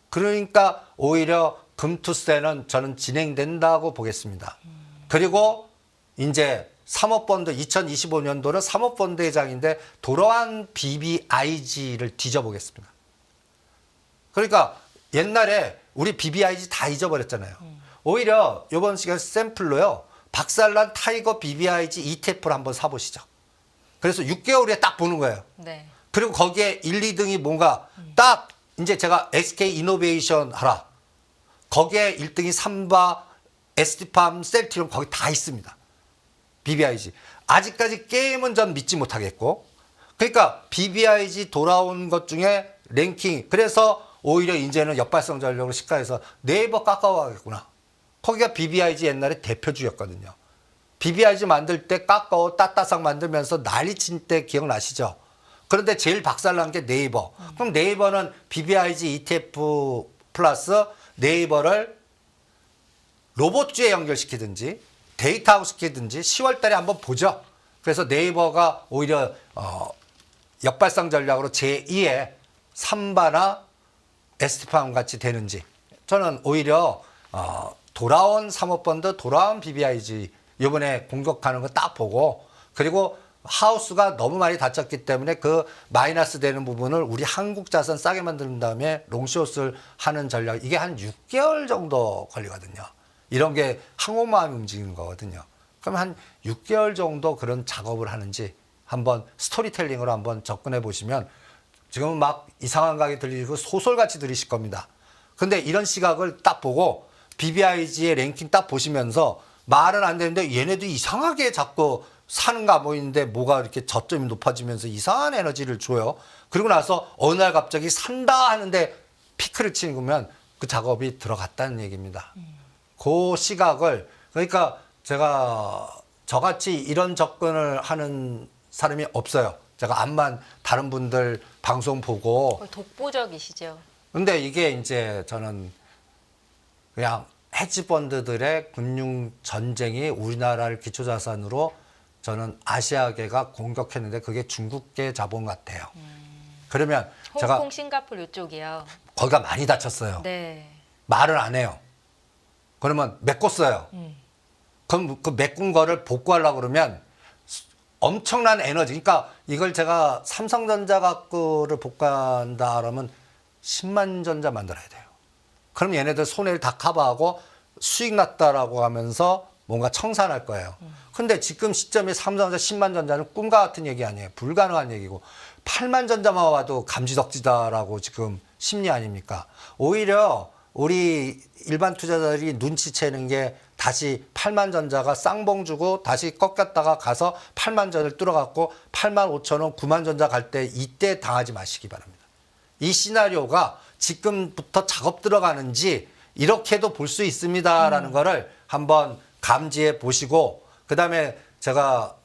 그러니까 오히려 금투세는 저는 진행된다고 보겠습니다. 그리고 이제 사모펀드 2025년도는 사모펀드 회장인데 돌아온 BBIG를 뒤져보겠습니다. 그러니까 옛날에 우리 BBIG 다 잊어버렸잖아요. 오히려 이번 시간 샘플로요. 박살난 타이거 BBIG ETF를 한번 사보시죠. 그래서 6개월 후에 딱 보는 거예요. 네. 그리고 거기에 1, 2등이 뭔가 딱 이제 제가 SK 이노베이션 하라. 거기에 1등이 삼바, ST팜, 셀트리온 거기 다 있습니다. BBIG. 아직까지 게임은 전 믿지 못하겠고. 그러니까 BBIG 돌아온 것 중에 랭킹. 그래서 오히려 이제는 역발상 전략으로 시가에서 네이버 깎아와야겠구나. 거기가 BBIG 옛날에 대표주였거든요. BBIG 만들 때 깎아오 따따상 만들면서 난리 친 때 기억나시죠? 그런데 제일 박살난 게 네이버. 그럼 네이버는 BBIG ETF 플러스 네이버를 로봇주에 연결시키든지 데이터하고 시키든지 10월 달에 한번 보죠. 그래서 네이버가 오히려 역발상 전략으로 제2의 삼바나 ST팜 같이 되는지 저는 오히려 돌아온 사모펀드, 돌아온 BBIG 이번에 공격하는 거 딱 보고 그리고 하우스가 너무 많이 다쳤기 때문에 그 마이너스 되는 부분을 우리 한국 자산 싸게 만든 다음에 롱숏을 하는 전략 이게 한 6개월 정도 걸리거든요. 이런 게 항공모함이 움직이는 거거든요. 그럼 한 6개월 정도 그런 작업을 하는지 한번 스토리텔링으로 한번 접근해 보시면 지금은 막 이상한 가게 들리고 소설같이 들리실 겁니다. 근데 이런 시각을 딱 보고 BBIG의 랭킹 딱 보시면서 말은 안 되는데 얘네도 이상하게 자꾸 사는가 보이는데 뭐가 이렇게 저점이 높아지면서 이상한 에너지를 줘요. 그리고 나서 어느 날 갑자기 산다 하는데 피크를 치는 거면 그 작업이 들어갔다는 얘기입니다. 그 시각을 그러니까 제가 저같이 이런 접근을 하는 사람이 없어요. 제가 암만 다른 분들 방송 보고 거의 독보적이시죠. 근데 이게 이제 저는 그냥 헤지펀드들의 금융 전쟁이 우리나라를 기초자산으로 저는 아시아계가 공격했는데 그게 중국계 자본 같아요. 그러면 제가 홍콩, 싱가포르 이쪽이요. 거기가 많이 다쳤어요. 네. 말을 안 해요. 그러면 메꿨어요. 그럼 그 메꾼 거를 복구하려고 그러면 엄청난 에너지. 그러니까 이걸 제가 삼성전자 갖고를 복구한다 그러면 10만 전자 만들어야 돼요. 그럼 얘네들 손해를 다 커버하고 수익 났다라고 하면서 뭔가 청산할 거예요. 근데 지금 시점에 삼성전자 10만 전자는 꿈과 같은 얘기 아니에요. 불가능한 얘기고 8만 전자만 와도 감지덕지다라고 지금 심리 아닙니까? 오히려 우리 일반 투자자들이 눈치채는 게 다시 8만 전자가 쌍봉 주고 다시 꺾였다가 가서 8만 전을 뚫어갖고 8만 5천 원, 9만 전자 갈 때 이때 당하지 마시기 바랍니다. 이 시나리오가 지금부터 작업 들어가는지 이렇게도 볼 수 있습니다라는 거를 한번 감지해 보시고 그다음에 제가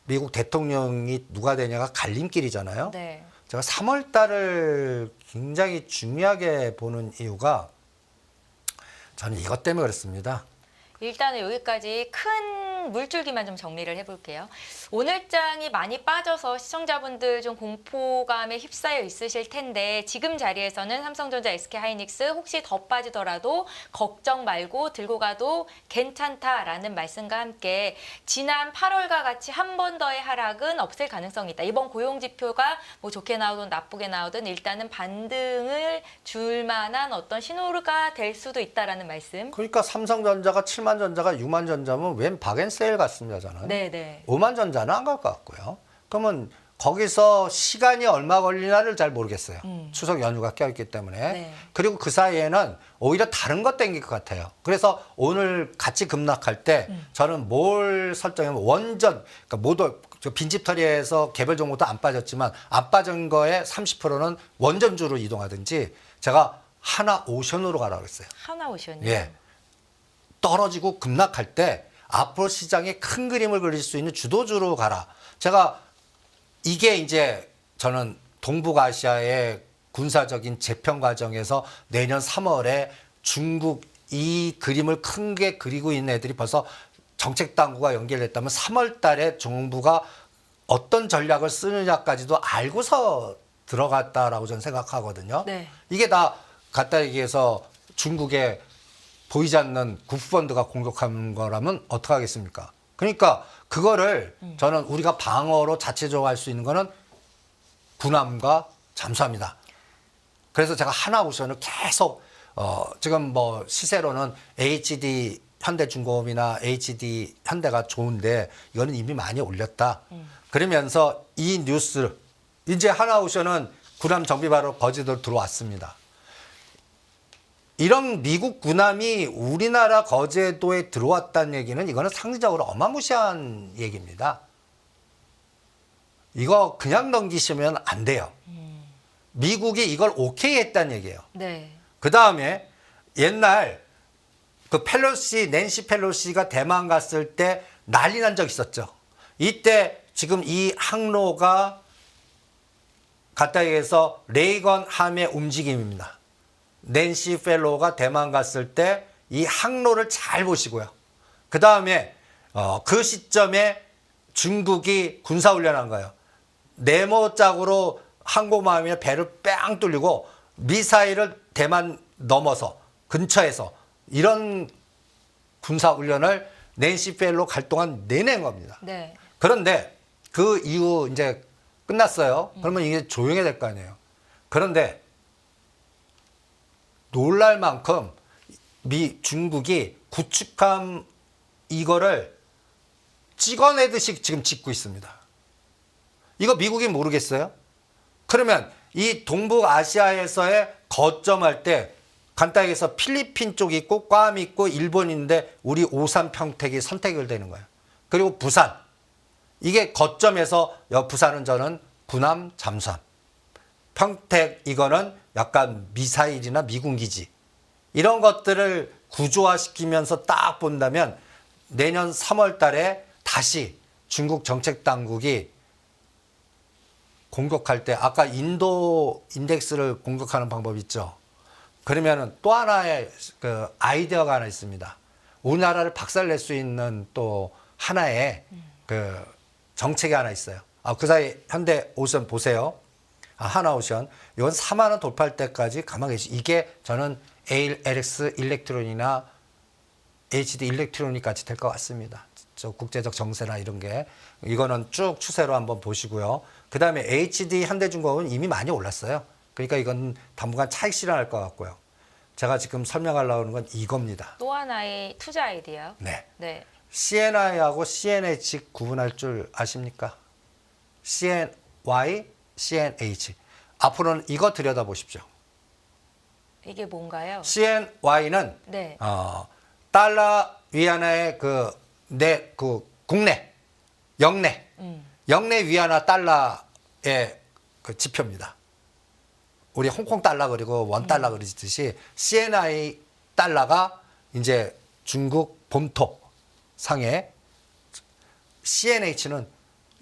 미국 대통령이 누가 되냐가 갈림길이잖아요. 네. 제가 3월 달을 굉장히 중요하게 보는 이유가 저는 이것 때문에 그렇습니다. 일단은 여기까지 큰 물줄기만 좀 정리를 해볼게요. 오늘 장이 많이 빠져서 시청자분들 좀 공포감에 휩싸여 있으실 텐데 지금 자리에서는 삼성전자, SK하이닉스 혹시 더 빠지더라도 걱정 말고 들고 가도 괜찮다라는 말씀과 함께 지난 8월과 같이 한 번 더의 하락은 없을 가능성이 있다. 이번 고용지표가 뭐 좋게 나오든 나쁘게 나오든 일단은 반등을 줄 만한 어떤 신호가 될 수도 있다라는 말씀. 그러니까 삼성전자가 7만 전자가 6만 전자면 웬 박앤세일 같습니다, 저는. 네네. 5만 전자는 안 갈 것 같고요. 그러면 거기서 시간이 얼마 걸리나를 잘 모르겠어요. 추석 연휴가 껴있기 때문에. 네. 그리고 그 사이에는 오히려 다른 것 땡길 것 같아요. 그래서 오늘 같이 급락할 때 저는 뭘 설정하면 원전, 그러니까 모두 빈집털이에서 개별 종목도 안 빠졌지만 안 빠진 거에 30%는 원전주로 이동하든지 제가 하나 오션으로 가라고 했어요. 하나오션이요. 예. 떨어지고 급락할 때 앞으로 시장에 큰 그림을 그릴 수 있는 주도주로 가라. 제가 이게 이제 저는 동북아시아의 군사적인 재편 과정에서 내년 3월에 중국 이 그림을 큰 게 그리고 있는 애들이 벌써 정책 당국과 연결됐다면 3월 달에 정부가 어떤 전략을 쓰느냐까지도 알고서 들어갔다라고 저는 생각하거든요. 네. 이게 다 갖다 얘기해서 중국에 보이지 않는 국부펀드가 공격한 거라면 어떡하겠습니까? 그러니까 그거를 저는 우리가 방어로 자체적으로 할 수 있는 거는 군함과 잠수함이다. 그래서 제가 하나오션을 계속 지금 뭐 시세로는 HD 현대중공업이나 HD 현대가 좋은데 이거는 이미 많이 올렸다. 그러면서 이 뉴스 이제 하나오션은 군함 정비바로 거제도로 들어왔습니다. 이런 미국 군함이 우리나라 거제도에 들어왔다는 얘기는 이거는 상대적으로 어마무시한 얘기입니다. 이거 그냥 넘기시면 안 돼요. 미국이 이걸 오케이 했다는 얘기예요. 네. 그 다음에 옛날 그 낸시 펠로시가 대만 갔을 때 난리 난 적 있었죠. 이때 지금 이 항로가 갖다 얘기해서 레이건 함의 움직임입니다. 낸시 펠로가 대만 갔을 때 이 항로를 잘 보시고요. 그 다음에 그 시점에 중국이 군사훈련한 거예요. 네모 짝으로 항공모함이나 배를 뺑 뚫리고 미사일을 대만 넘어서 근처에서 이런 군사훈련을 낸시 펠로 갈 동안 내내 한 겁니다. 네. 그런데 그 이후 이제 끝났어요. 그러면 이게 조용해야 될 거 아니에요. 그런데 놀랄 만큼 중국이 구축함 이거를 찍어내듯이 지금 짓고 있습니다. 이거 미국이 모르겠어요? 그러면 이 동북아시아에서의 거점할 때 간단하게 해서 필리핀 쪽이 있고 괌 있고 일본 있는데 우리 오산 평택이 선택을 되는 거예요. 그리고 부산. 이게 거점에서 부산은 저는 군함 잠수함. 평택 이거는 약간 미사일이나 미군 기지. 이런 것들을 구조화시키면서 딱 본다면 내년 3월 달에 다시 중국 정책 당국이 공격할 때 아까 인도 인덱스를 공격하는 방법이 있죠. 그러면은 또 하나의 그 아이디어가 하나 있습니다. 우리나라를 박살낼 수 있는 또 하나의 그 정책이 하나 있어요. 그 사이 현대오션 보세요. 하나오션. 이건 4만 원 돌파할 때까지 가만히 계시. 이게 저는 ALX 일렉트론이나 HD 일렉트로닉 같이 될 것 같습니다. 저 국제적 정세나 이런 게. 이거는 쭉 추세로 한번 보시고요. 그 다음에 HD 현대중공업은 이미 많이 올랐어요. 그러니까 이건 당분간 차익 실현할 것 같고요. 제가 지금 설명하려고 하는 건 이겁니다. 또 하나의 투자 아이디어. 네. 네. CNI하고 CNH 구분할 줄 아십니까? CNY, CNH. 앞으로는 이거 들여다보십시오. 이게 뭔가요? CNY는 네. 달러 위안화의 국내, 영내 위안화 달러의 그 지표입니다. 우리 홍콩 달러 그리고 원 달러 그리듯이 CNI 달러가 이제 중국 본토 상의 CNH는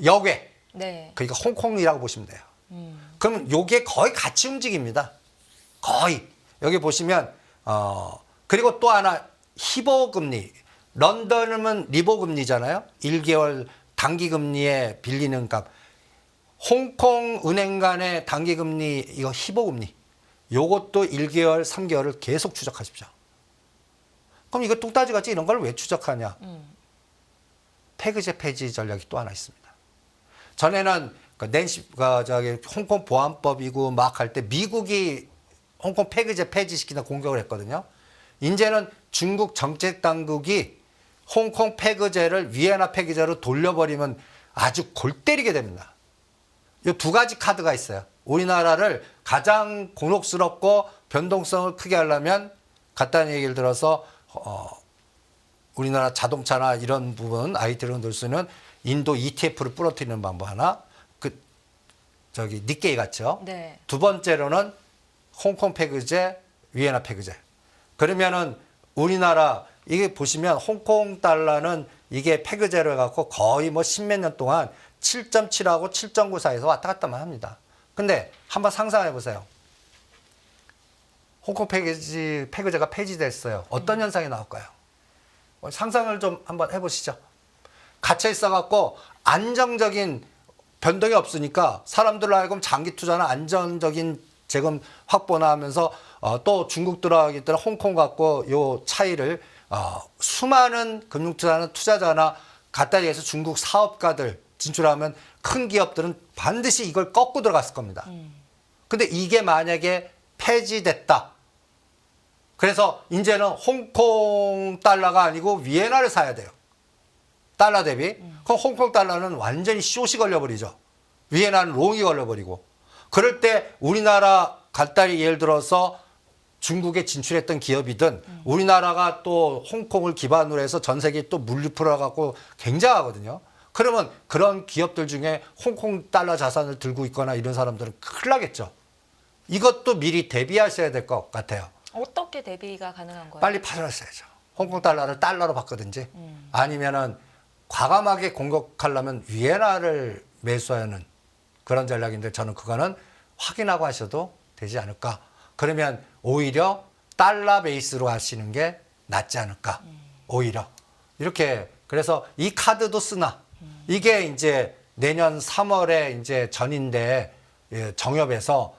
역외. 네. 그러니까 홍콩이라고 보시면 돼요. 그럼 요게 거의 같이 움직입니다. 거의. 여기 보시면 그리고 또 하나 희보 금리. 런던은 리보 금리잖아요. 1개월 단기 금리에 빌리는 값. 홍콩 은행 간의 단기 금리 이거 희보 금리. 요것도 1개월, 3개월을 계속 추적하십시오. 그럼 이거 뚝따지 같이 이런 걸 왜 추적하냐? 패그제 폐지 전략이 또 하나 있습니다. 전에는 낸시가 홍콩 보안법이고 막 할 때 미국이 홍콩 패그제 폐지시키는 공격을 했거든요. 이제는 중국 정책 당국이 홍콩 패그제를 위안화 패그제로 돌려버리면 아주 골 때리게 됩니다. 이 두 가지 카드가 있어요. 우리나라를 가장 곤혹스럽고 변동성을 크게 하려면 간단히 얘기를 들어서 우리나라 자동차나 이런 부분 IT로 넣을 수 있는 인도 ETF를 부러뜨리는 방법 하나. 니케이 같죠. 네. 두 번째로는 홍콩 패그제, 위안화 패그제. 그러면은 우리나라 이게 보시면 홍콩 달러는 이게 패그제로 해갖고 거의 뭐 십몇 년 동안 7.7하고 7.9 사이에서 왔다 갔다만 합니다. 근데 한번 상상해 보세요. 홍콩 패그제가 폐지됐어요. 어떤 현상이 나올까요? 상상을 좀 한번 해보시죠. 갇혀 있어갖고 안정적인 변동이 없으니까 사람들로 하여금 장기 투자나 안정적인 재금 확보나 하면서 또 중국 들어가기 때문에 홍콩 갖고 요 차이를 수많은 금융투자는 투자자나 갖다 대해서 중국 사업가들 진출하면 큰 기업들은 반드시 이걸 꺾고 들어갔을 겁니다. 근데 이게 만약에 폐지됐다. 그래서 이제는 홍콩 달러가 아니고 위엔화를 사야 돼요. 달러 대비. 그럼 홍콩 달러는 완전히 숏이 걸려버리죠. 위엔화는 롱이 걸려버리고. 그럴 때 우리나라 간단히 예를 들어서 중국에 진출했던 기업이든 우리나라가 또 홍콩을 기반으로 해서 전 세계에 또 물류풀어 갖고 굉장하거든요. 그러면 그런 기업들 중에 홍콩 달러 자산을 들고 있거나 이런 사람들은 큰일 나겠죠. 이것도 미리 대비하셔야 될 것 같아요. 어떻게 대비가 가능한 거예요? 빨리 팔았어야죠. 홍콩 달러를 달러로 바꾸든지 아니면은 과감하게 공격하려면 위엔화를 매수하는 그런 전략인데 저는 그거는 확인하고 하셔도 되지 않을까. 그러면 오히려 달러 베이스로 하시는 게 낫지 않을까. 오히려. 이렇게 그래서 이 카드도 쓰나. 이게 이제 내년 3월에 이제 전인데 정협에서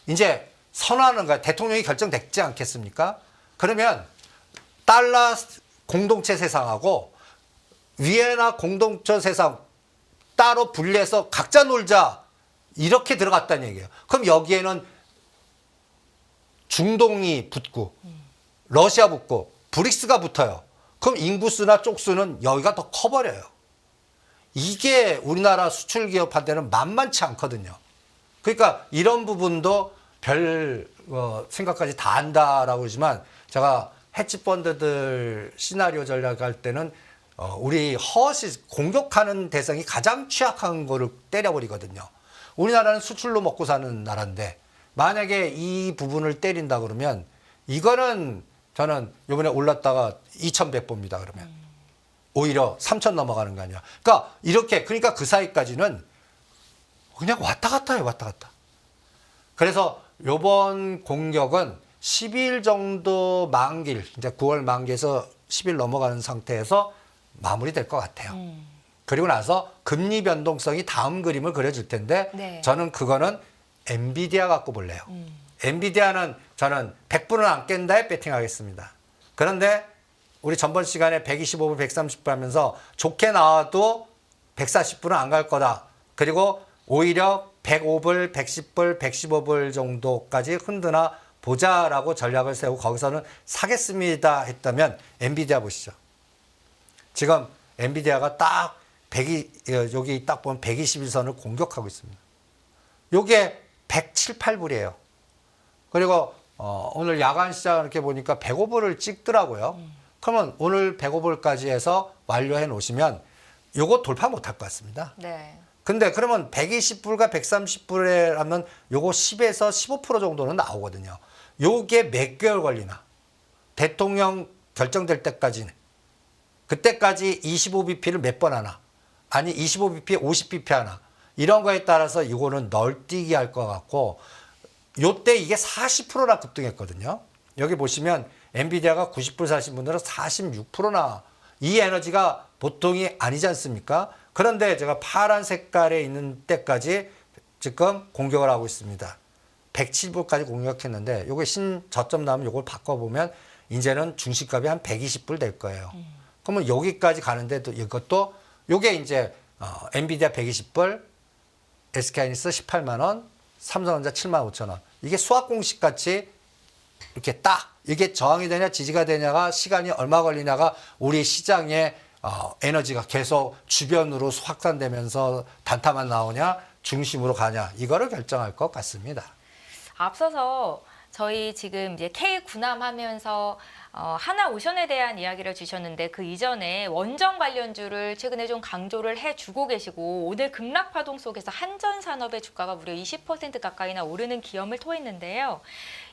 이제 선언하는 거야. 대통령이 결정됐지 않겠습니까? 그러면 달러 공동체 세상하고 위엔화 공동체 세상 따로 분리해서 각자 놀자 이렇게 들어갔다는 얘기예요. 그럼 여기에는 중동이 붙고 러시아 붙고 브릭스가 붙어요. 그럼 인구수나 쪽수는 여기가 더 커버려요. 이게 우리나라 수출 기업한테는 만만치 않거든요. 그러니까 이런 부분도 별 생각까지 다 한다라고 그러지만 제가 헤지펀드들 시나리오 전략할 때는 우리 허시 공격하는 대상이 가장 취약한 거를 때려버리거든요. 우리나라는 수출로 먹고 사는 나라인데 만약에 이 부분을 때린다 그러면 이거는 저는 이번에 올랐다가 2,100 봅니다. 그러면 오히려 3,000 넘어가는 거 아니야. 그러니까 이렇게 그러니까 그 사이까지는 그냥 왔다 갔다 해요. 왔다 갔다. 그래서 요번 공격은 10일 정도 만기일 이제 9월 만기에서 10일 넘어가는 상태에서 마무리될 것 같아요. 그리고 나서 금리 변동성이 다음 그림을 그려줄 텐데 네. 저는 그거는 엔비디아 갖고 볼래요. 엔비디아는 저는 100불은 안 깬다에 배팅하겠습니다. 그런데 우리 전번 시간에 125불, 130불 하면서 좋게 나와도 140불은 안 갈 거다. 그리고 오히려 105불, 110불, 115불 정도까지 흔드나 보자라고 전략을 세우고 거기서는 사겠습니다 했다면 엔비디아 보시죠. 지금 엔비디아가 딱 여기 딱 보면 121선을 공격하고 있습니다. 요게 107, 8불이에요. 그리고 오늘 야간 시장 이렇게 보니까 105불을 찍더라고요. 그러면 오늘 105불까지 해서 완료해 놓으시면 요거 돌파 못할 것 같습니다. 네. 근데 그러면 120불과 130불에 하면 요거 10에서 15% 정도는 나오거든요. 요게 몇 개월 걸리나? 대통령 결정될 때까지는. 그때까지 25bp를 몇 번 하나? 아니 25bp, 50bp 하나? 이런 거에 따라서 이거는 널뛰기 할 것 같고 요때 이게 40%나 급등했거든요. 여기 보시면 엔비디아가 90불 사신 분들은 46%나 이 에너지가 보통이 아니지 않습니까? 그런데 제가 파란 색깔에 있는 때까지 지금 공격을 하고 있습니다. 107불까지 공격했는데 요게 저점 나오면 요걸 바꿔보면 이제는 중시값이 한 120불 될 거예요. 그러면 여기까지 가는데도 이것도 요게 이제 엔비디아 120불, SK하이닉스 18만 원, 삼성전자 7만 5천 원. 이게 수학 공식 같이 이렇게 딱 이게 저항이 되냐 지지가 되냐가 시간이 얼마 걸리냐가 우리 시장의 에너지가 계속 주변으로 확산되면서 단타만 나오냐 중심으로 가냐 이거를 결정할 것 같습니다. 앞서서 저희 지금 이제 K 군함하면서 하나오션에 대한 이야기를 주셨는데 그 이전에 원전 관련주를 최근에 좀 강조를 해주고 계시고 오늘 급락 파동 속에서 한전산업의 주가가 무려 20% 가까이나 오르는 기염을 토했는데요.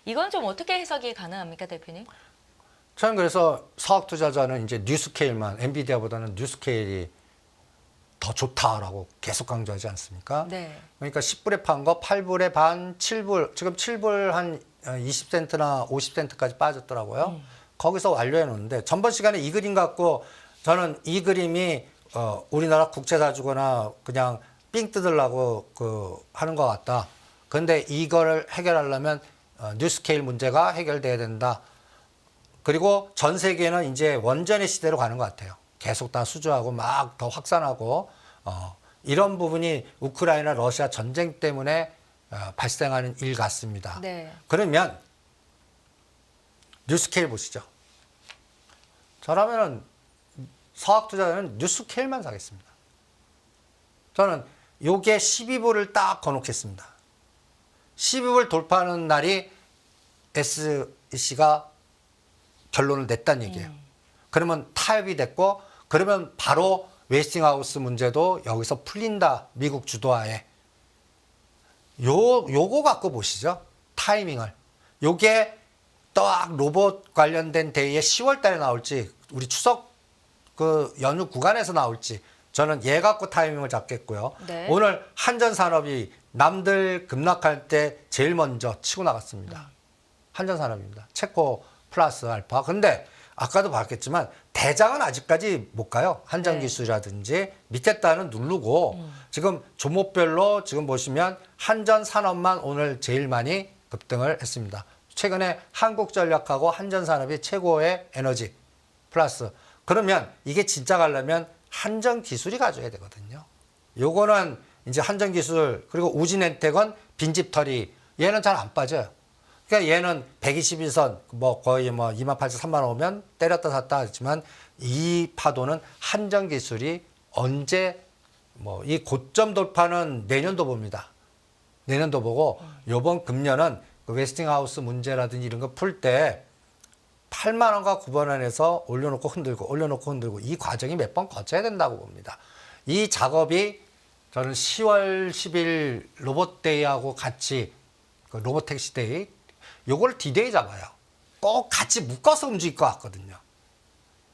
이건 좀 어떻게 해석이 가능합니까, 대표님? 저는 그래서 사업 투자자는 이제 뉴스케일만 엔비디아보다는 뉴스케일이 더 좋다라고 계속 강조하지 않습니까? 네. 그러니까 10불에 판 거 8불에 반, 7불 지금 7불 한 20센트나 50센트까지 빠졌더라고요. 거기서 완료해 놓는데 전번 시간에 이 그림 갖고 저는 이 그림이 우리나라 국채사 주거나 그냥 삥 뜯으려고 하는 것 같다. 그런데 이걸 해결하려면 뉴스케일 문제가 해결돼야 된다. 그리고 전 세계는 이제 원전의 시대로 가는 것 같아요. 계속 다 수주하고 막 더 확산하고 이런 부분이 우크라이나 러시아 전쟁 때문에 발생하는 일 같습니다. 네. 그러면 뉴스케일 보시죠. 저라면은 서학투자자는 뉴스케일만 사겠습니다. 저는 요게 12불을 딱 거놓겠습니다. 12불 돌파하는 날이 SEC가 결론을 냈다는 얘기예요. 그러면 타협이 됐고 그러면 바로 웨스팅하우스 문제도 여기서 풀린다. 미국 주도하에. 요거 갖고 보시죠. 타이밍을. 요게 딱 로봇 관련된 데이에 10월 달에 나올지 우리 추석 연휴 구간에서 나올지 저는 얘 갖고 타이밍을 잡겠고요. 네. 오늘 한전산업이 남들 급락할 때 제일 먼저 치고 나갔습니다. 한전산업입니다. 체코 플러스 알파. 근데 아까도 봤겠지만 대장은 아직까지 못 가요. 한전기술이라든지 밑에 단은 누르고 지금 종목별로 지금 보시면 한전산업만 오늘 제일 많이 급등을 했습니다. 최근에 한국전력하고 한전산업이 최고의 에너지 플러스. 그러면 이게 진짜 가려면 한전기술이 가져야 되거든요. 요거는 이제 한전기술 그리고 우진엔텍은 빈집털이 얘는 잘 안 빠져요. 그러니까 얘는 121선 뭐 거의 뭐 28,000, 3만 원 오면 때렸다 샀다 하지만 이 파도는 한전기술이 언제 뭐 이 고점 돌파는 내년도 봅니다. 내년도 보고 요번 금년은 그 웨스팅하우스 문제라든지 이런 거 풀 때 8만 원과 9만 원에서 올려놓고 흔들고 이 과정이 몇 번 거쳐야 된다고 봅니다. 이 작업이 저는 10월 10일 로봇데이하고 같이 그 로봇택시데이 요걸 디데이 잡아요. 꼭 같이 묶어서 움직일 것 같거든요.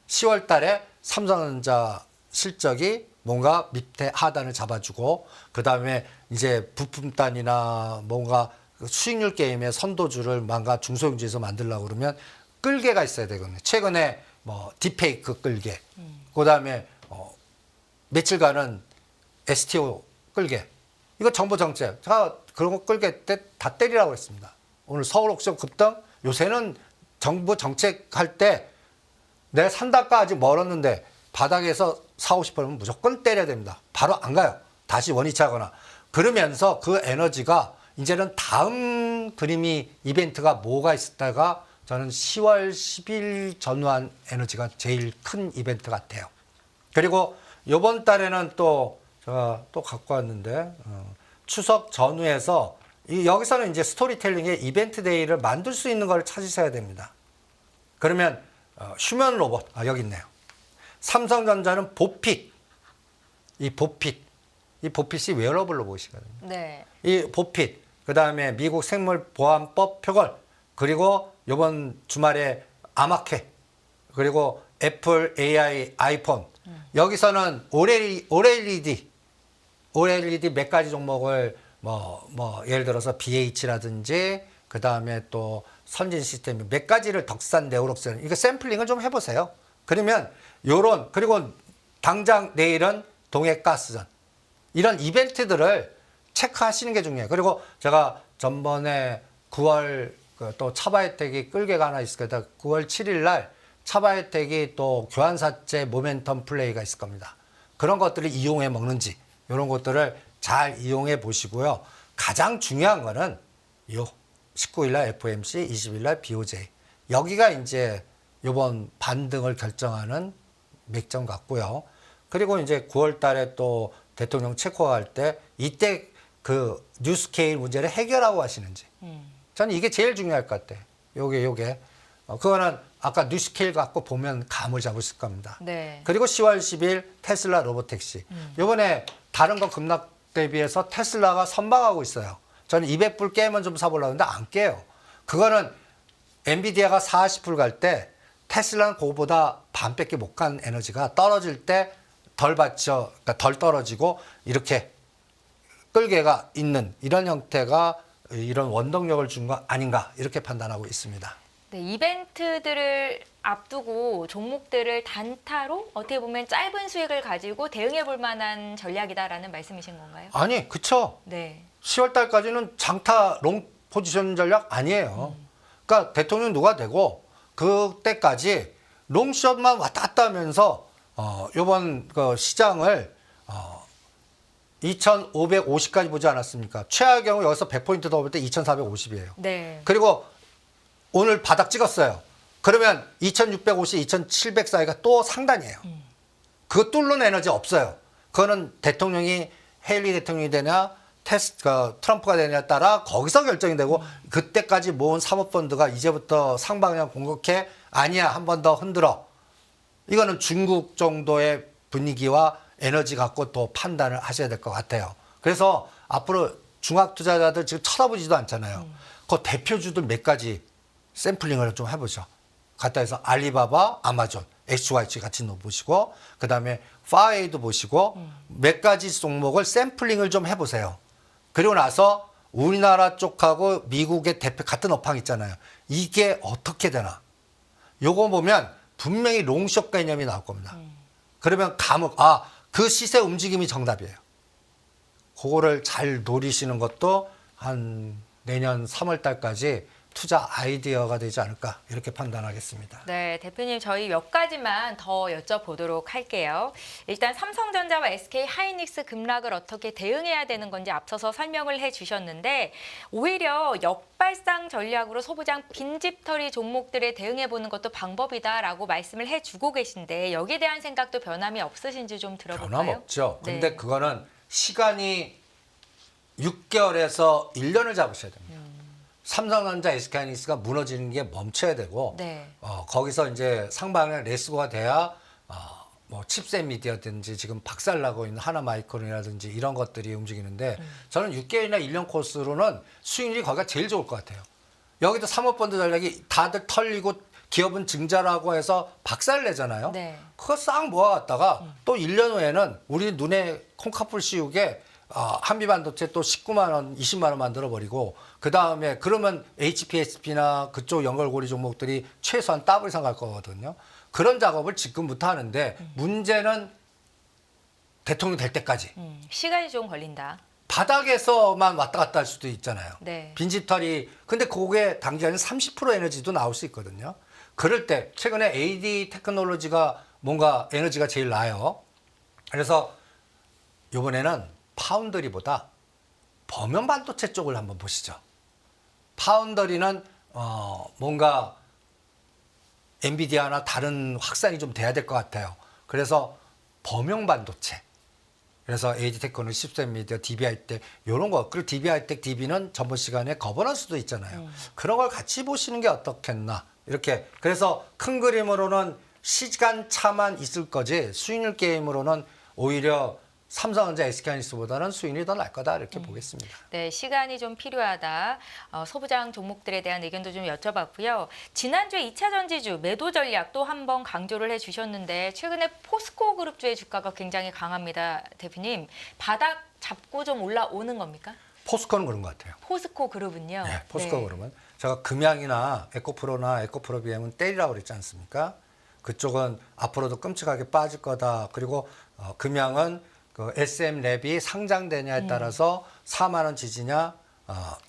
10월 달에 삼성전자 실적이 뭔가 밑에 하단을 잡아주고 그 다음에 이제 부품단이나 뭔가 수익률 게임의 선도주를 뭔가 중소형주에서 만들려고 그러면 끌개가 있어야 되거든요. 최근에 뭐 딥페이크 끌개, 그 다음에 며칠간은 STO 끌개. 이거 정부 정책. 제가 그런 거 끌개 때 다 때리라고 했습니다. 오늘 서울 옥션 급등. 요새는 정부 정책 할 때 내가 산다가 아직 멀었는데 바닥에서 사고 싶으면 무조건 때려야 됩니다. 바로 안 가요. 다시 원위치하거나. 그러면서 그 에너지가 이제는 다음 그림이 이벤트가 뭐가 있었다가 저는 10월 10일 전후한 에너지가 제일 큰 이벤트 같아요. 그리고 이번 달에는 또 제가 또 갖고 왔는데 추석 전후에서 여기서는 이제 스토리텔링의 이벤트 데이를 만들 수 있는 걸 찾으셔야 됩니다. 그러면 휴먼 로봇 여기 있네요. 삼성전자는 보핏 이 보핏이 웨어러블 로봇이거든요. 네. 이 보핏 그다음에 미국 생물보안법 표걸 그리고 이번 주말에 아마케 그리고 애플 AI 아이폰 여기서는 OLED 몇 가지 종목을 뭐 예를 들어서 BH라든지 그 다음에 또 선진 시스템 몇 가지를 덕산 네오록스 이거 샘플링을 좀 해보세요. 그러면 요런 그리고 당장 내일은 동해가스전 이런 이벤트들을 체크하시는 게 중요해요. 그리고 제가 전번에 9월 또 차바혜택이 끌개가 하나 있을 거다. 9월 7일 날 차바혜택이 또 교환사채 모멘텀 플레이가 있을 겁니다. 그런 것들을 이용해 먹는지 이런 것들을 잘 이용해 보시고요. 가장 중요한 거는 요 19일 날 FOMC, 20일 날 BOJ 여기가 이제 이번 반등을 결정하는 맥점 같고요. 그리고 이제 9월 달에 또 대통령 체코가 할 때 이때 그 뉴스케일 문제를 해결하고 하시는지 저는 이게 제일 중요할 것 같아요. 요게 그거는 아까 뉴스케일 갖고 보면 감을 잡으실 겁니다. 네. 그리고 10월 10일 테슬라 로봇택시 이번에 다른 거 급락 대비해서 테슬라가 선방하고 있어요. 저는 200불 깨면 좀 사보려고 했는데 안 깨요. 그거는 엔비디아가 40불 갈 때 테슬라는 그거보다 반밖에 못 간 에너지가 떨어질 때 덜 받쳐, 그러니까 덜 떨어지고 이렇게 끌개가 있는 이런 형태가 이런 원동력을 준 거 아닌가 이렇게 판단하고 있습니다. 네, 이벤트들을 앞두고 종목들을 단타로 어떻게 보면 짧은 수익을 가지고 대응해 볼 만한 전략이다라는 말씀이신 건가요? 아니, 그쵸. 네. 10월 달까지는 장타 롱 포지션 전략 아니에요. 그러니까 대통령 누가 되고 그때까지 롱숏만 왔다 갔다 하면서 요번 그 시장을 2,550까지 보지 않았습니까? 최악의 경우 여기서 100포인트 더 볼 때 2,450이에요. 네. 그리고 오늘 바닥 찍었어요. 그러면 2,650, 2,700 사이가 또 상단이에요. 그거 뚫는 에너지 없어요. 그거는 대통령이 헤일리 대통령이 되냐 트럼프가 되냐에 따라 거기서 결정이 되고 그때까지 모은 사모펀드가 이제부터 상방향 공격해 아니야 한 번 더 흔들어. 이거는 중국 정도의 분위기와 에너지 갖고 또 판단을 하셔야 될 것 같아요. 그래서 앞으로 중학 투자자들 지금 쳐다보지도 않잖아요. 그 대표주들 몇 가지 샘플링을 좀 해보죠. 갖다 해서 알리바바, 아마존, XYG 같이 넣어보시고 그다음에 파웨이도 보시고 몇 가지 종목을 샘플링을 좀 해보세요. 그리고 나서 우리나라 쪽하고 미국의 대표 같은 업황 있잖아요. 이게 어떻게 되나. 요거 보면 분명히 롱숏 개념이 나올 겁니다. 그러면 그 시세 움직임이 정답이에요. 그거를 잘 노리시는 것도 한 내년 3월 달까지 투자 아이디어가 되지 않을까 이렇게 판단하겠습니다. 네, 대표님 저희 몇 가지만 더 여쭤보도록 할게요. 일단 삼성전자와 SK 하이닉스 급락을 어떻게 대응해야 되는 건지 앞서서 설명을 해주셨는데 오히려 역발상 전략으로 소부장 빈집털이 종목들에 대응해보는 것도 방법이다라고 말씀을 해주고 계신데 여기에 대한 생각도 변함이 없으신지 좀 들어볼까요? 변함없죠. 네. 근데 그거는 시간이 6개월에서 1년을 잡으셔야 됩니다. 삼성전자, SK하이닉스가 무너지는 게 멈춰야 되고 네. 거기서 이제 상방에 레스고가 돼야 뭐 칩셋 미디어든지 지금 박살나고 있는 하나마이크론이라든지 이런 것들이 움직이는데 저는 6개월이나 1년 코스로는 수익률이 거기가 제일 좋을 것 같아요. 여기도 사모펀드 전략이 다들 털리고 기업은 증자라고 해서 박살내잖아요. 네. 그거 싹 모아갔다가 또 1년 후에는 우리 눈에 콩카풀 씌우게 한미반도체 또 19만 원, 20만 원 만들어 버리고 그 다음에 그러면 HPSP나 그쪽 연결고리 종목들이 최소한 더블 이상 갈 거거든요. 그런 작업을 지금부터 하는데 문제는 대통령 될 때까지 시간이 좀 걸린다. 바닥에서만 왔다 갔다 할 수도 있잖아요. 네. 빈집털이 근데 그게 단기간에 30% 에너지도 나올 수 있거든요. 그럴 때 최근에 AD 테크놀로지가 뭔가 에너지가 제일 나아요. 그래서 이번에는 파운더리보다 범용 반도체 쪽을 한번 보시죠. 파운더리는 뭔가 엔비디아나 다른 확산이 좀 돼야 될 것 같아요. 그래서 범용 반도체. 그래서 AD테크는 10세 미디어, DB하이텍 이런 거. 그리고 DB하이텍, DB는 전번 시간에 거버넌스도 있잖아요. 그런 걸 같이 보시는 게 어떻겠나. 이렇게. 그래서 큰 그림으로는 시간 차만 있을 거지 수익률 게임으로는 오히려 삼성전자, SK하이닉스보다는 수익률이 더 날 거다 이렇게 보겠습니다. 네, 시간이 좀 필요하다. 소부장 종목들에 대한 의견도 좀 여쭤봤고요. 지난주에 2차 전지주 매도 전략 또 한 번 강조를 해주셨는데 최근에 포스코 그룹주의 주가가 굉장히 강합니다. 대표님, 바닥 잡고 좀 올라오는 겁니까? 포스코는 그런 것 같아요. 포스코 그룹은요? 네, 포스코 그룹은 제가 금양이나 에코프로나 에코프로 BM은 때리라고 그랬지 않습니까? 그쪽은 앞으로도 끔찍하게 빠질 거다. 그리고 금양은 그 SM랩이 상장되냐에 따라서 4만 원 지지냐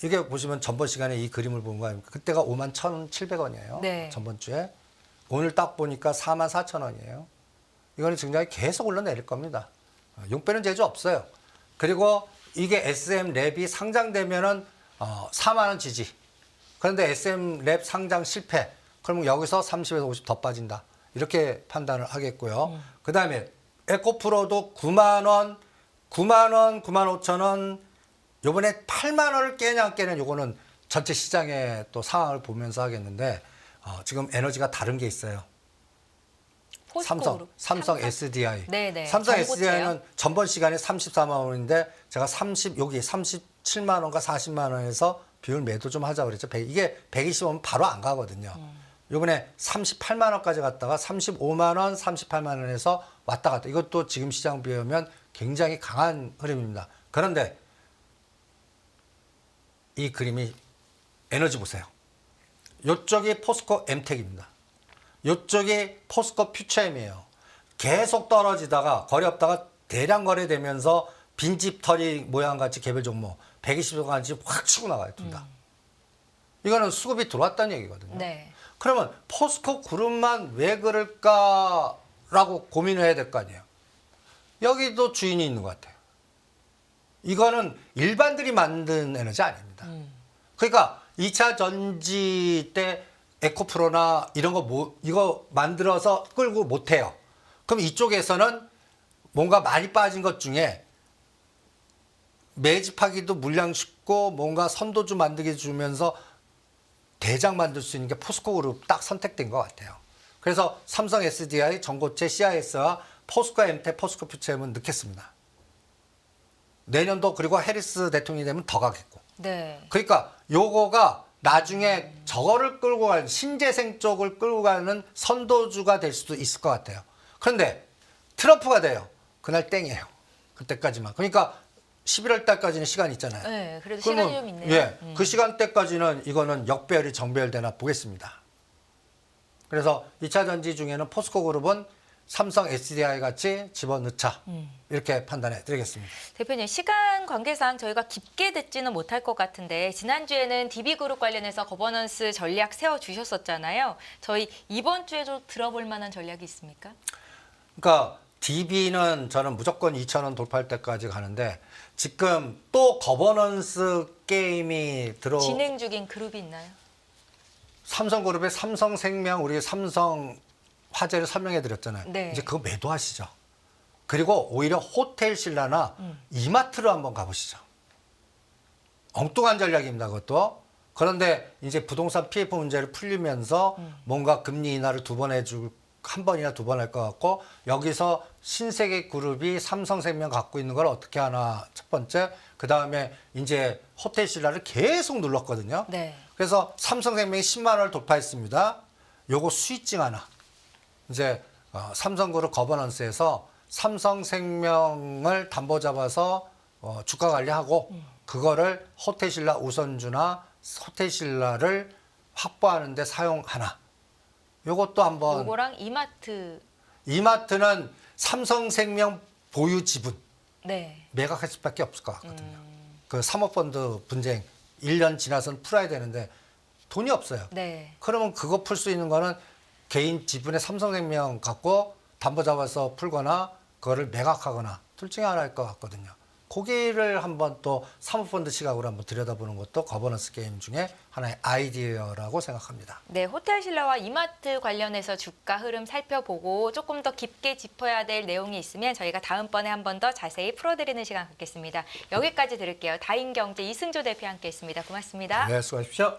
이게 보시면 전번 시간에 이 그림을 본 거 아닙니까? 그때가 5만 1,700원이에요. 네. 전번 주에. 오늘 딱 보니까 4만 4천 원이에요. 이거는 굉장히 계속 올라내릴 겁니다. 용빼는 재주 없어요. 그리고 이게 SM랩이 상장되면은 4만 원 지지. 그런데 SM랩 상장 실패. 그러면 여기서 30에서 50 더 빠진다. 이렇게 판단을 하겠고요. 그다음에 에코프로도 9만 원, 9만 원, 9만 5천 원, 요번에 8만 원을 깨냐 안 깨냐 요거는 전체 시장의 또 상황을 보면서 하겠는데 지금 에너지가 다른 게 있어요. 포스코 그룹. 삼성 SDI. 네네. 삼성 전고체요? SDI는 전번 시간에 34만 원인데 제가 여기 37만 원과 40만 원에서 비율 매도 좀 하자 그랬죠. 이게 120원 바로 안 가거든요. 요번에 38만 원까지 갔다가 35만 원, 38만 원에서 왔다 갔다. 이것도 지금 시장 비하면 굉장히 강한 흐름입니다. 그런데 이 그림이 에너지 보세요. 요쪽이 포스코 엠텍입니다. 요쪽이 포스코 퓨처엠이에요. 계속 떨어지다가 거래 없다가 대량 거래되면서 빈집털이 모양같이 개별 종목 120도까지 확 치고 나가요. 둘 다. 이거는 수급이 들어왔다는 얘기거든요. 네. 그러면 포스코 그룹만 왜 그럴까라고 고민을 해야 될 거 아니에요. 여기도 주인이 있는 것 같아요. 이거는 일반들이 만든 에너지 아닙니다. 그러니까 2차 전지 때 에코프로나 이런 거 이거 만들어서 끌고 못 해요. 그럼 이쪽에서는 뭔가 많이 빠진 것 중에 매집하기도 물량 쉽고 뭔가 선도주 만들게 주면서 대장 만들 수 있는 게 포스코 그룹 딱 선택된 것 같아요. 그래서 삼성 SDI, 전고체 CIS와 포스코 엠텍, 포스코 퓨처엠은 넣겠습니다. 내년도 그리고 해리스 대통령이 되면 더 가겠고. 네. 그러니까 요거가 나중에 저거를 끌고 가는 신재생 쪽을 끌고 가는 선도주가 될 수도 있을 것 같아요. 그런데 트럼프가 돼요. 그날 땡이에요. 그때까지만. 그러니까 11월 달까지는 시간이 있잖아요. 네, 그래도 그러면, 시간이 좀 있네요. 예, 그 시간대까지는 이거는 역배열이 정배열되나 보겠습니다. 그래서 2차 전지 중에는 포스코 그룹은 삼성 SDI 같이 집어넣자. 이렇게 판단해 드리겠습니다. 대표님, 시간 관계상 저희가 깊게 듣지는 못할 것 같은데 지난주에는 DB그룹 관련해서 거버넌스 전략 세워주셨었잖아요. 저희 이번 주에도 들어볼 만한 전략이 있습니까? 그러니까 DB는 저는 무조건 2,000원 돌파할 때까지 가는데 지금 또 거버넌스 게임이 진행 중인 그룹이 있나요? 삼성그룹의 삼성생명, 우리 삼성화재를 설명해 드렸잖아요. 네. 이제 그거 매도하시죠. 그리고 오히려 호텔 신라나 이마트로 한번 가보시죠. 엉뚱한 전략입니다, 그것도. 그런데 이제 부동산 PF 문제를 풀리면서 뭔가 금리 인하를 한 번이나 두 번 할 것 같고, 여기서 신세계 그룹이 삼성생명 갖고 있는 걸 어떻게 하나 첫 번째, 그 다음에 이제 호텔 신라를 계속 눌렀거든요. 네. 그래서 삼성생명이 10만 원을 돌파했습니다. 요거 수익증 하나. 이제 삼성그룹 거버넌스에서 삼성생명을 담보 잡아서 주가 관리하고 그거를 호텔신라 우선주나 호텔신라를 확보하는 데 사용하나. 요것도 한번. 요거랑 이마트는 삼성생명 보유 지분 네. 매각할 수밖에 없을 것 같거든요. 그 사모펀드 분쟁 1년 지나서는 풀어야 되는데 돈이 없어요. 네. 그러면 그거 풀 수 있는 거는 개인 지분의 삼성생명 갖고 담보 잡아서 풀거나 그거를 매각하거나 둘 중에 하나일 것 같거든요. 거기를 한번 또 사모펀드 시각으로 한번 들여다보는 것도 거버넌스 게임 중에 하나의 아이디어라고 생각합니다. 네, 호텔신라와 이마트 관련해서 주가 흐름 살펴보고 조금 더 깊게 짚어야 될 내용이 있으면 저희가 다음번에 한 번 더 자세히 풀어드리는 시간 갖겠습니다. 여기까지 들을게요. 다인경제 이승조 대표 함께했습니다. 고맙습니다. 네, 수고하십시오.